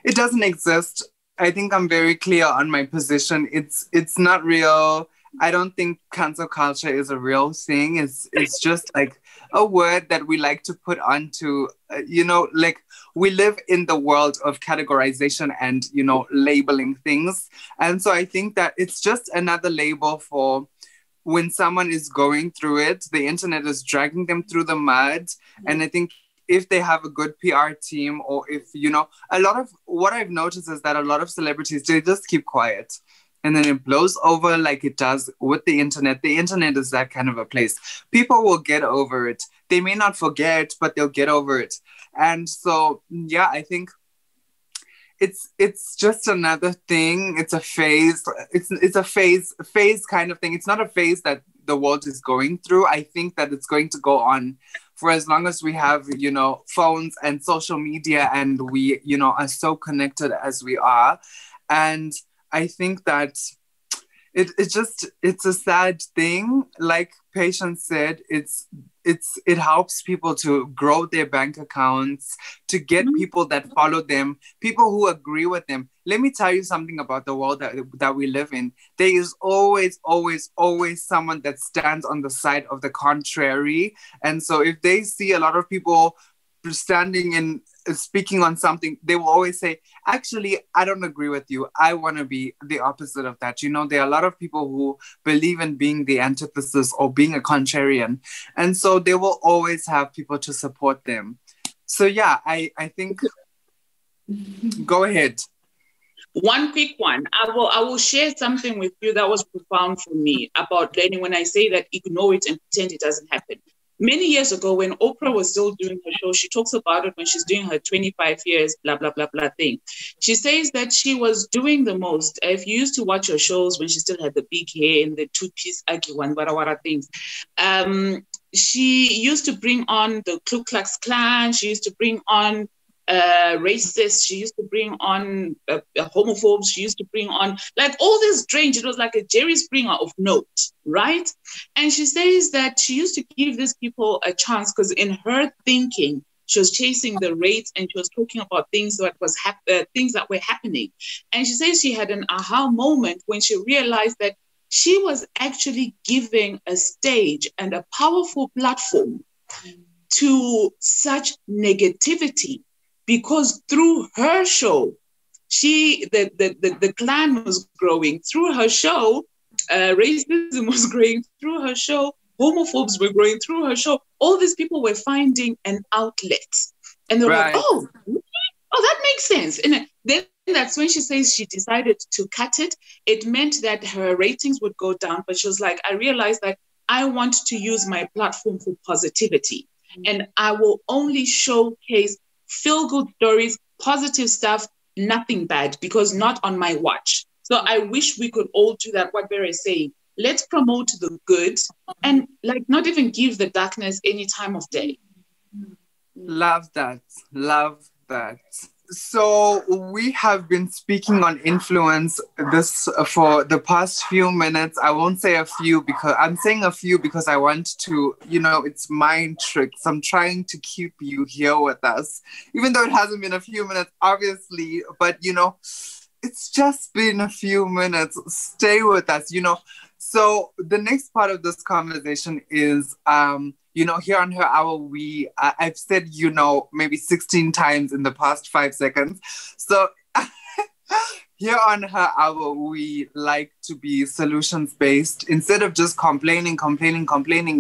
it doesn't exist. I think I'm very clear on my position. It's not real. I don't think cancel culture is a real thing. It's just like a word that we like to put onto, like we live in the world of categorization and, labeling things. And so I think that it's just another label for when someone is going through it, the internet is dragging them through the mud. And I think if they have a good PR team, or if, a lot of what I've noticed is that a lot of celebrities, they just keep quiet. And then it blows over like it does with the internet. The internet is that kind of a place. People will get over it. They may not forget, but they'll get over it. And so, yeah, I think it's just another thing. It's a phase. It's a phase kind of thing. It's not a phase that the world is going through. I think that it's going to go on for as long as we have, phones and social media, and we, are so connected as we are. And I think that it's a sad thing. Like Patience said, it helps people to grow their bank accounts, to get people that follow them, people who agree with them. Let me tell you something about the world that we live in. There is always, always, always someone that stands on the side of the contrary. And so if they see a lot of people standing and speaking on something, they will always say, actually, I don't agree with you. I want to be the opposite of that. There are a lot of people who believe in being the antithesis or being a contrarian. And so they will always have people to support them. So yeah, I think, go ahead. One quick one. I will share something with you that was profound for me about learning when I say that ignore it and pretend it doesn't happen. Many years ago, when Oprah was still doing her show, she talks about it when she's doing her 25 years, blah, blah, blah, blah thing. She says that she was doing the most. If you used to watch her shows when she still had the big hair and the two-piece agiwan, wara things, she used to bring on the Ku Klux Klan. She used to bring on racists. She used to bring on homophobes. She used to bring on like all this strange. It was like a Jerry Springer of note, right? And she says that she used to give these people a chance because in her thinking, she was chasing the rates and she was talking about things that things that were happening. And she says she had an aha moment when she realized that she was actually giving a stage and a powerful platform to such negativity. Because through her show, the clan was growing. Through her show, racism was growing. Through her show, homophobes were growing. Through her show, all these people were finding an outlet. And they were like, oh, that makes sense. And then that's when she says she decided to cut it. It meant that her ratings would go down. But she was like, I realized that I want to use my platform for positivity. And I will only showcase feel-good stories, positive stuff, nothing bad, because not on my watch. So I wish we could all do that, what Vera is saying. Let's promote the good and like not even give the darkness any time of day. Love that. Love that. So we have been speaking on influence this for the past few minutes. I won't say a few because I'm saying a few because I want to, it's mind tricks. I'm trying to keep you here with us, even though it hasn't been a few minutes, obviously, but it's just been a few minutes. Stay with us, So the next part of this conversation is, here on Her Hour, I've said, maybe 16 times in the past 5 seconds. So here on Her Hour, we like to be solutions-based. Instead of just complaining,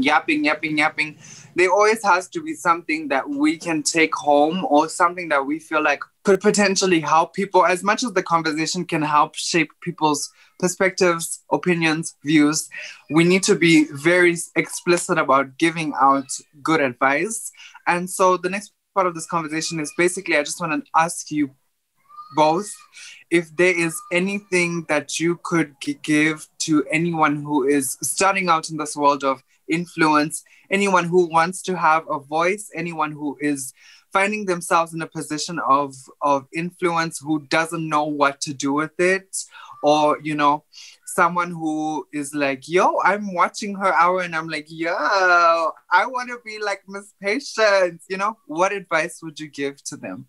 yapping, there always has to be something that we can take home or something that we feel like could potentially help people as much as the conversation can help shape people's perspectives, opinions, views. We need to be very explicit about giving out good advice. And so the next part of this conversation is basically, I just want to ask you both if there is anything that you could give to anyone who is starting out in this world of influence, anyone who wants to have a voice, anyone who is finding themselves in a position of influence who doesn't know what to do with it, or, you know, someone who is like, yo, I'm watching her hour and I'm like, yo, I want to be like Miss Patience, you know? What advice would you give to them?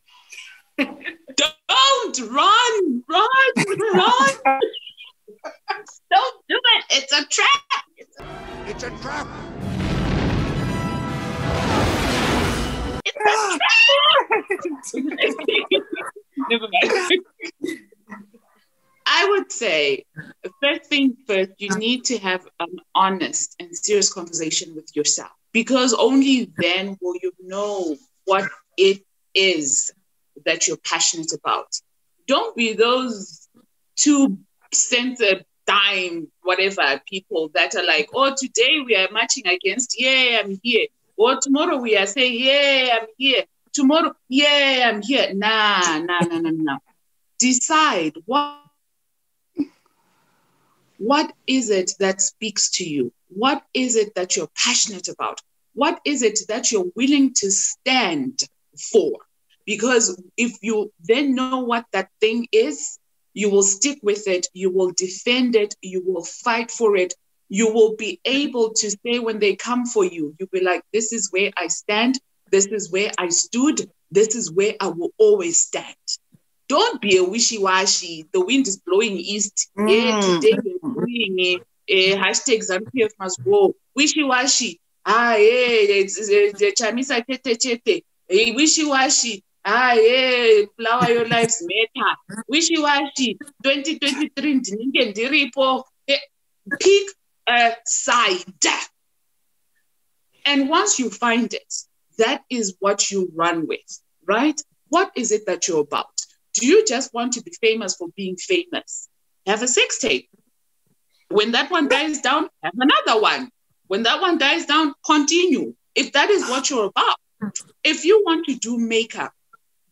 Don't run. Don't do it. It's a trap. It's a trap. Never mind. I would say, first thing first, you need to have an honest and serious conversation with yourself, because only then will you know what it is that you're passionate about. Don't be those 2 cents a dime, whatever, people that are like, oh, today we are marching against, yeah, I'm here. Or tomorrow we are saying, yeah, I'm here. Tomorrow, yeah, I'm here. Nah. Decide what is it that speaks to you? What is it that you're passionate about? What is it that you're willing to stand for? Because if you then know what that thing is, you will stick with it, you will defend it, you will fight for it. You will be able to say when they come for you, you'll be like, this is where I stand, this is where I stood, this is where I will always stand. Don't be a wishy-washy. The wind is blowing east. Yeah, today we're doing hashtag ZANU-PF must go. Wishy-washy. The Chamisa chete. Wishy-washy. Bulawayo lives matter. Wishy-washy. 2023 pick a side. And once you find it, that is what you run with, right? What is it that you're about? Do you just want to be famous for being famous? Have a sex tape. When that one dies down, have another one. When that one dies down, continue. If that is what you're about. If you want to do makeup,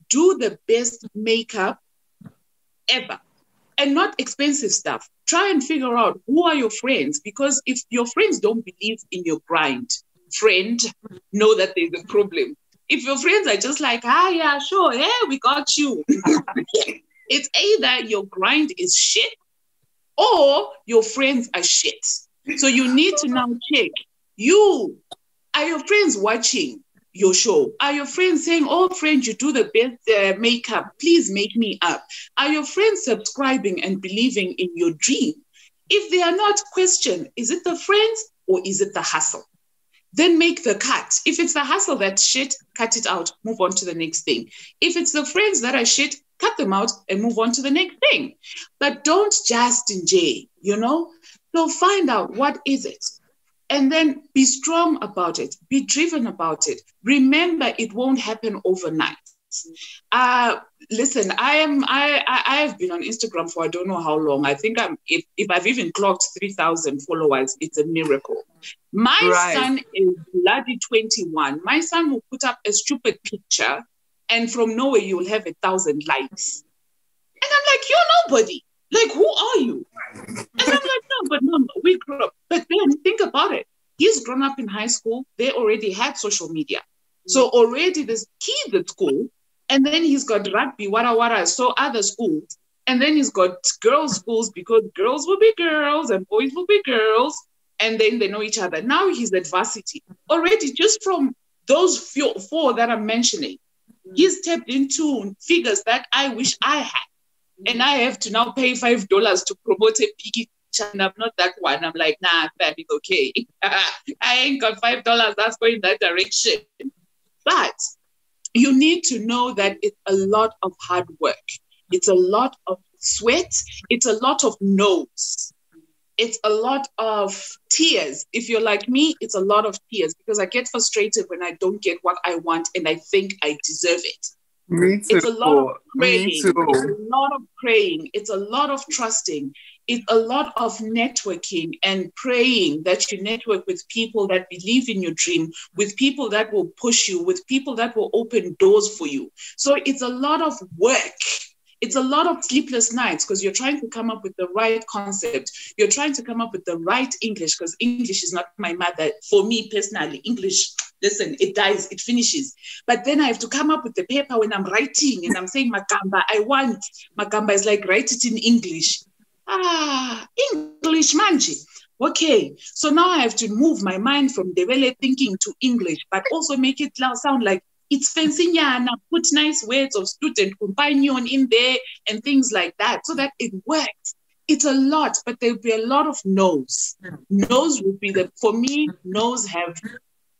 do the best makeup ever. And not expensive stuff. Try and figure out who are your friends, because if your friends don't believe in your grind, friend, know that there's a problem. If your friends are just like, yeah, sure, yeah, we got you. It's either your grind is shit or your friends are shit. So you need to now check. Are your friends watching your show? Are your friends saying, oh, friend, you do the best makeup, please make me up? Are your friends subscribing and believing in your dream? If they are not, question, is it the friends or is it the hustle? Then make the cut. If it's the hustle that's shit, cut it out, move on to the next thing. If it's the friends that are shit, cut them out and move on to the next thing. But don't just enjoy, you know? So find out what is it. And then be strong about it. Be driven about it. Remember, it won't happen overnight. Listen, I have been on Instagram for I don't know how long. I think if I've even clocked 3,000 followers, it's a miracle. My son is bloody 21. My son will put up a stupid picture and from nowhere you will have 1,000 likes. And I'm like, you're nobody. Like, who are you? And I'm like, no, we grew up. But then think about it. He's grown up in high school. They already had social media. So already there's kids at school. And then he's got rugby, wara, so other schools. And then he's got girls' schools because girls will be girls and boys will be girls. And then they know each other. Now he's at varsity. Already just from those four that I'm mentioning, he's tapped into figures that I wish I had. And I have to now pay $5 to promote a piggy and I'm not that one. I'm like, nah, fam, it's okay. I ain't got $5 that's going that direction. But you need to know that it's a lot of hard work. It's a lot of sweat. It's a lot of no's. It's a lot of tears. If you're like me, it's a lot of tears because I get frustrated when I don't get what I want and I think I deserve it. Me too. It's a lot of praying. Me too. It's a lot of praying. It's a lot of trusting. It's a lot of networking and praying that you network with people that believe in your dream, with people that will push you, with people that will open doors for you. So it's a lot of work. It's a lot of sleepless nights because you're trying to come up with the right concept. You're trying to come up with the right English because English is not my mother. For me personally, English, listen, it dies, it finishes. But then I have to come up with the paper when I'm writing and I'm saying Magamba. Magamba is like, write it in English. English manji. Okay, so now I have to move my mind from Debele thinking to English, but also make it sound like it's fancy, and put nice words of student companion in there and things like that so that it works. It's a lot, but there'll be a lot of no's. No's would be for me, no's have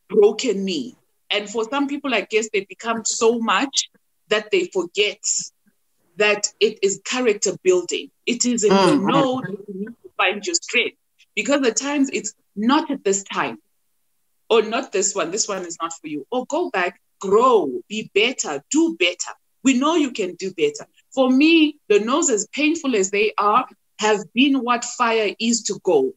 broken me. And for some people, I guess they become so much that they forget that it is character building. It is in the no that you need to find your strength. Because at times it's not at this time, or not this one is not for you, or go back, grow, be better, do better. We know you can do better. For me, the no's, as painful as they are, have been what fire is to gold,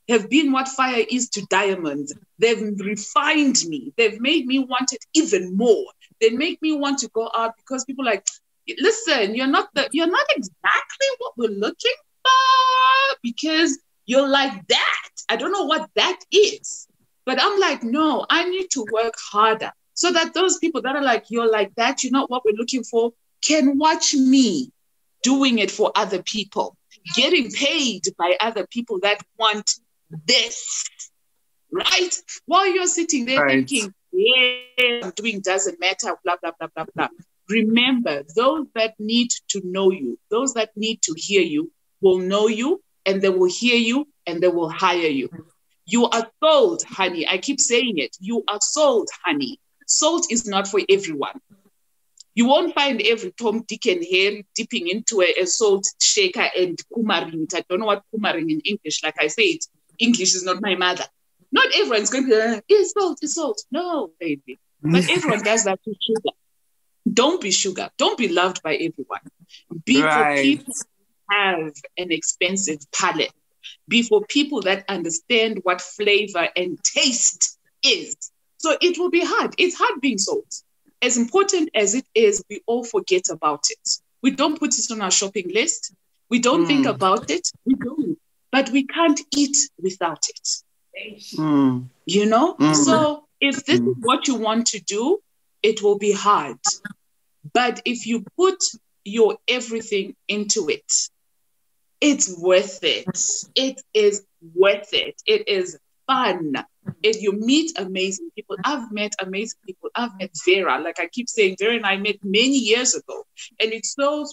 have been what fire is to diamonds. They've refined me. They've made me want it even more. They make me want to go out because people are like, listen, you're not exactly what we're looking for because you're like that. I don't know what that is. But I'm like, no, I need to work harder so that those people that are like, you're like that, you're not what we're looking for, can watch me doing it for other people, getting paid by other people that want this, right? While you're sitting there thinking, yeah, I'm doing doesn't matter, blah, blah, blah, blah, blah. Remember, those that need to know you, those that need to hear you will know you, and they will hear you, and they will hire you. You are sold, honey. I keep saying it. You are sold, honey. Salt is not for everyone. You won't find every Tom, Dick, and Harry dipping into a salt shaker and kumaring. I don't know what kumaring in English. Like I said, English is not my mother. Not everyone's going to be, it's salt, it's salt. No, baby. But everyone does that to sugar. Don't be sugar. Don't be loved by everyone. Be for people who have an expensive palate. Be for people that understand what flavor and taste is. So it will be hard. It's hard being salt. As important as it is, we all forget about it. We don't put it on our shopping list. We don't think about it. We don't. But we can't eat without it. You know? So if this is what you want to do, it will be hard. But if you put your everything into it, it's worth it. It is worth it. It is fun. If you meet amazing people, I've met amazing people. I've met Vera. Like I keep saying, Vera and I met many years ago. And it's so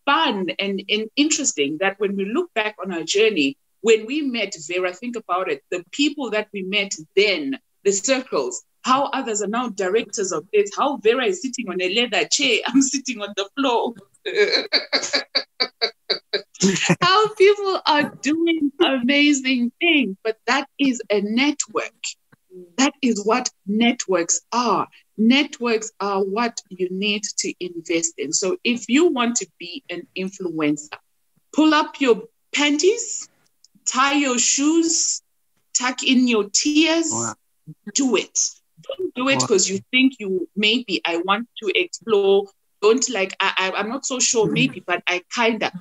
fun and interesting that when we look back on our journey, when we met Vera, think about it, the people that we met then, the circles, how others are now directors of this, how Vera is sitting on a leather chair, I'm sitting on the floor. How people are doing amazing things, but that is a network. That is what networks are. Networks are what you need to invest in. So if you want to be an influencer, pull up your panties, tie your shoes, tuck in your tears, do it. Don't do it because you think I want to explore. Don't like, I'm not so sure, maybe, but I kind of,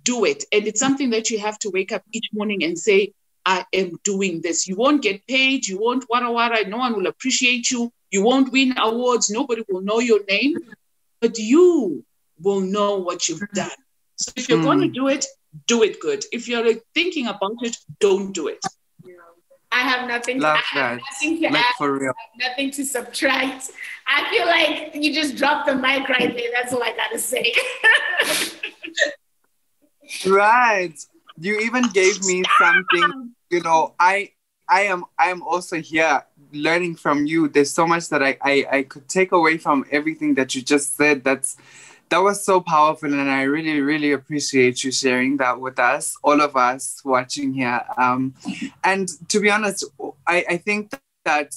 do it. And it's something that you have to wake up each morning and say, I am doing this. You won't get paid. You won't wara. No one will appreciate you. You won't win awards. Nobody will know your name, but you will know what you've done. So if you're going to do it good. If you're thinking about it, don't do it. I have nothing to add, nothing to add, for real. nothing to subtract. I feel like you just dropped the mic right there. That's all I gotta say. Right. You even gave me something, you know, I am also here learning from you. There's so much that I could take away from everything that you just said. That was so powerful, and I really, really appreciate you sharing that with us, all of us watching here. And to be honest, I think that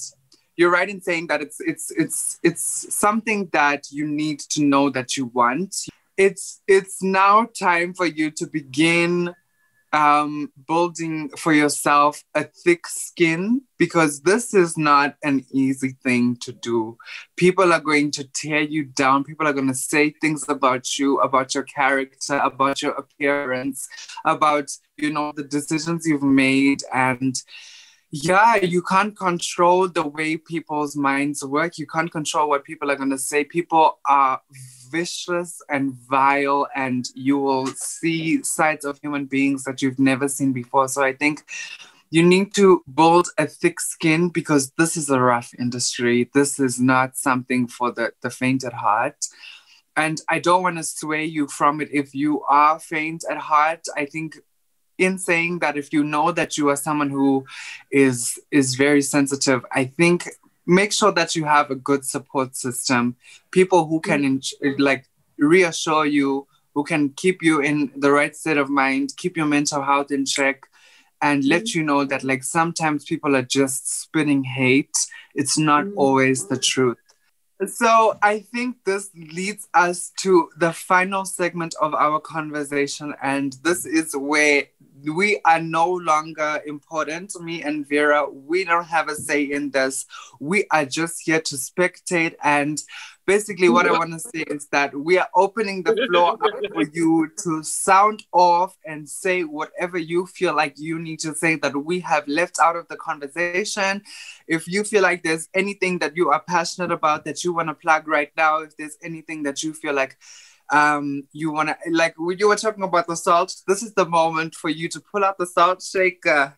you're right in saying that it's something that you need to know that you want. It's now time for you to begin building for yourself a thick skin, because this is not an easy thing to do. People are going to tear you down. People are going to say things about you, about your character, about your appearance, about, you know, the decisions you've made. And yeah, you can't control the way people's minds work. You can't control what people are going to say. People are vicious and vile, and you will see sides of human beings that you've never seen before. So I think you need to build a thick skin, because this is a rough industry. This is not something for the faint at heart. And I don't want to sway you from it if you are faint at heart. I think in saying that, if you know that you are someone who is very sensitive, I think make sure that you have a good support system, people who can like reassure you, who can keep you in the right state of mind, keep your mental health in check, and let you know that like sometimes people are just spitting hate. It's not always the truth. So I think this leads us to the final segment of our conversation. And this is where we are no longer important. Me and Vera, we don't have a say in this. We are just here to spectate. And basically what I want to say is that we are opening the floor up for you to sound off and say whatever you feel like you need to say that we have left out of the conversation. If you feel like there's anything that you are passionate about that you want to plug right now, if there's anything that you feel like you want to, like when you were talking about the salt, this is the moment for you to pull out the salt shaker,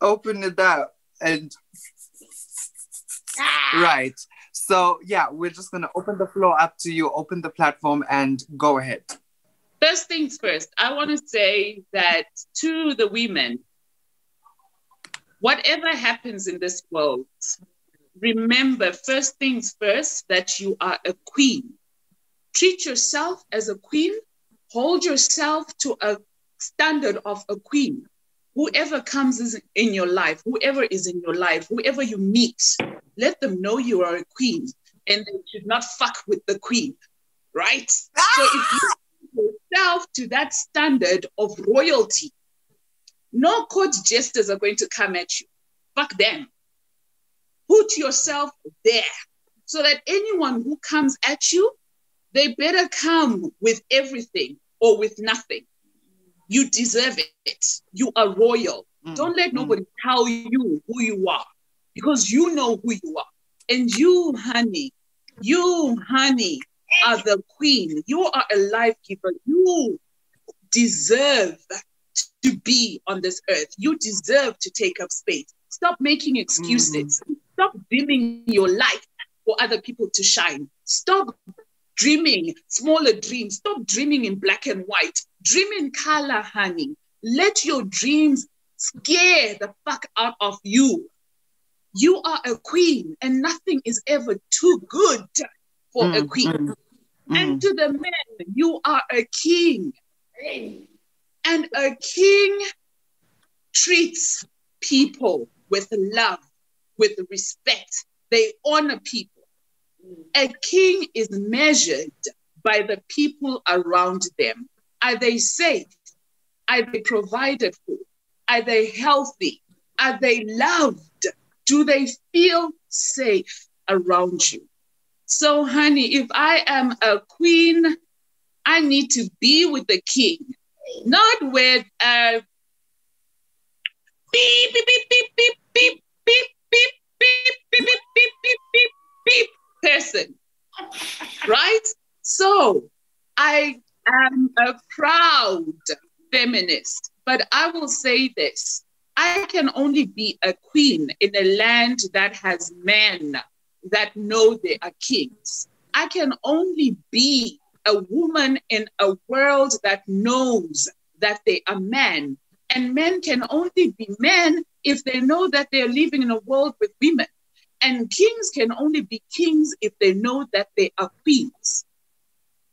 open it up, and right. So yeah, we're just going to open the floor up to you, open the platform, and go ahead. First things first, I want to say that to the women, whatever happens in this world, remember, first things first, that you are a queen. Treat yourself as a queen. Hold yourself to a standard of a queen. Whoever comes in your life, whoever is in your life, whoever you meet, let them know you are a queen, and they should not fuck with the queen, right? So if you hold yourself to that standard of royalty, no court jesters are going to come at you. Fuck them. Put yourself there so that anyone who comes at you, they better come with everything or with nothing. You deserve it. You are royal. Don't let nobody tell you who you are, because you know who you are. And you, honey, are the queen. You are a life giver. You deserve to be on this earth. You deserve to take up space. Stop making excuses. Stop dimming your light for other people to shine. Stop dreaming smaller dreams. Stop dreaming in black and white. Dream in color, honey. Let your dreams scare the fuck out of you. You are a queen, and nothing is ever too good for a queen. And to the men, you are a king. And a king treats people with love, with respect. They honor people. A king is measured by the people around them. Are they safe? Are they provided for? Are they healthy? Are they loved? Do they feel safe around you? So, honey, if I am a queen, I need to be with the king, not with a beep, beep, beep, beep, beep, beep, beep, beep, beep, beep, beep, beep, beep, beep, beep person, right? So I am a proud feminist, but I will say this. I can only be a queen in a land that has men that know they are kings. I can only be a woman in a world that knows that they are men. And men can only be men if they know that they're living in a world with women. And kings can only be kings if they know that they are queens.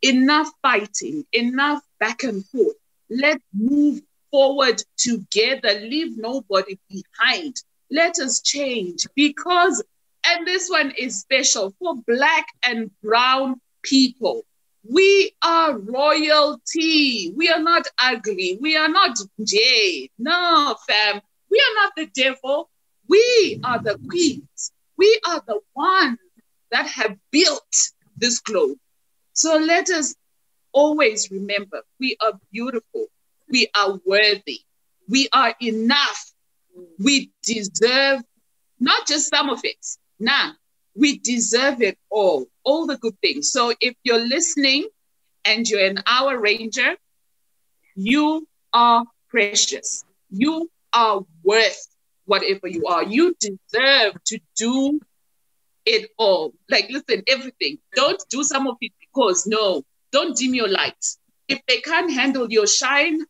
Enough fighting, enough back and forth. Let's move forward together. Leave nobody behind. Let us change, because, and this one is special for Black and brown people, We are royalty. We are not ugly. We are not jay. No, fam. We are not the devil. We are the queens. We are the ones that have built this globe. So let us always remember, we are beautiful. We are worthy. We are enough. We deserve not just some of it. Nah, we deserve it all the good things. So if you're listening and you're an Hour Ranger, you are precious. You are worth whatever you are. You deserve to do it all. Like, listen, everything. Don't do some of it because, no, don't dim your light. If they can't handle your shine,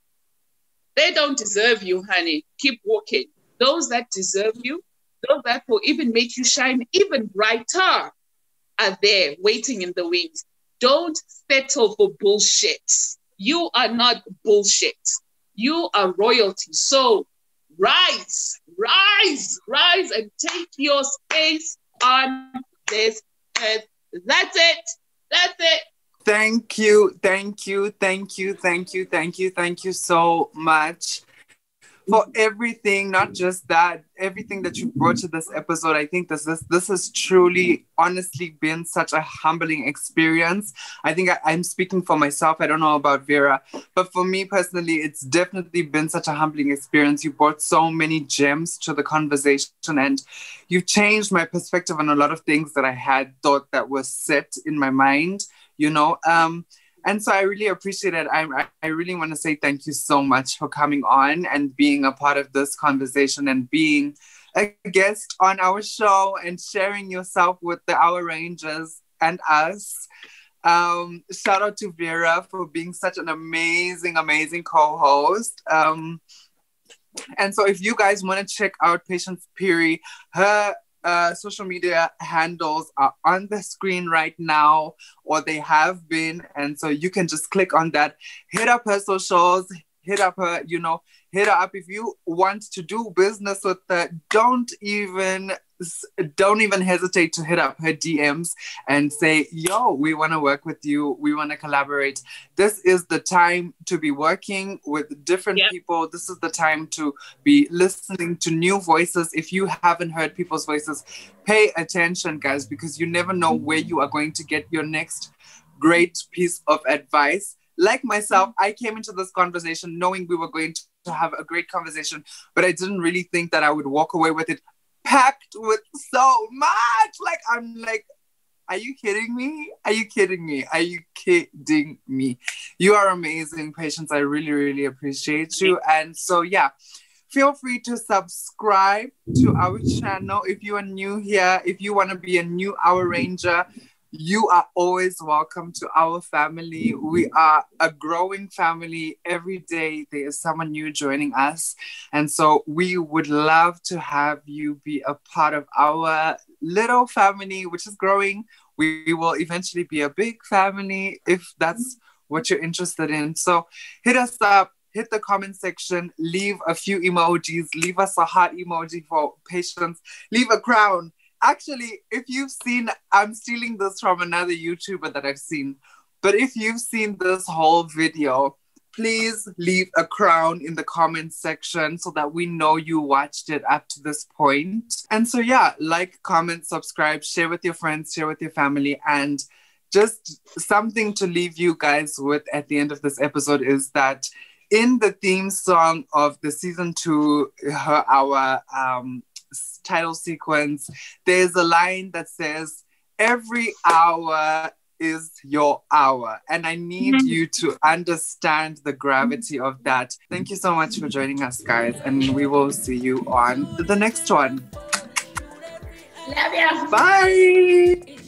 they don't deserve you, honey. Keep walking. Those that deserve you, those that will even make you shine even brighter are there waiting in the wings. Don't settle for bullshit. You are not bullshit. You are royalty. So rise, rise, rise and take your space on this earth. That's it. That's it. Thank you, thank you, thank you, thank you, thank you, thank you so much for everything, not just that, everything that you brought to this episode. I think this has truly, honestly been such a humbling experience. I think I'm speaking for myself. I don't know about Vera, but for me personally, it's definitely been such a humbling experience. You brought so many gems to the conversation and you've changed my perspective on a lot of things that I had thought that were set in my mind, you know? And so I really appreciate it. I really want to say thank you so much for coming on and being a part of this conversation and being a guest on our show and sharing yourself with the Hour Rangers and us. Shout out to Vera for being such an amazing, amazing co-host. And so if you guys want to check out Patience Phiri, her social media handles are on the screen right now, or they have been, and so you can just click on that, hit up her socials, hit up her, hit her up if you want to do business with her. Don't even hesitate to hit up her DMs and say, yo, we want to work with you, we want to collaborate. This is the time to be working with different people. This is the time to be listening to new voices. If you haven't heard people's voices, pay attention, guys, because you never know where you are going to get your next great piece of advice. Like myself, I came into this conversation knowing we were going to have a great conversation, but I didn't really think that I would walk away with it packed with so much. I'm like, are you kidding me? Are you kidding me? Are you kidding me? You are amazing, Patience. I really, really appreciate you. And so, yeah, feel free to subscribe to our channel. If you are new here, if you want to be a new Hour Ranger, you are always welcome to our family. We are a growing family. Every day there is someone new joining us. And so we would love to have you be a part of our little family, which is growing. We will eventually be a big family if that's what you're interested in. So hit us up, hit the comment section, leave a few emojis, leave us a heart emoji for Patience, leave a crown. Actually, if you've seen, I'm stealing this from another YouTuber that I've seen, but if you've seen this whole video, please leave a crown in the comment section so that we know you watched it up to this point. And so, yeah, like, comment, subscribe, share with your friends, share with your family, and just something to leave you guys with at the end of this episode is that in the theme song of the season 2, our title sequence, there's a line that says, every hour is your hour. And I need you to understand the gravity of that. Thank you so much for joining us, guys. And we will see you on the next one. Love you. Bye.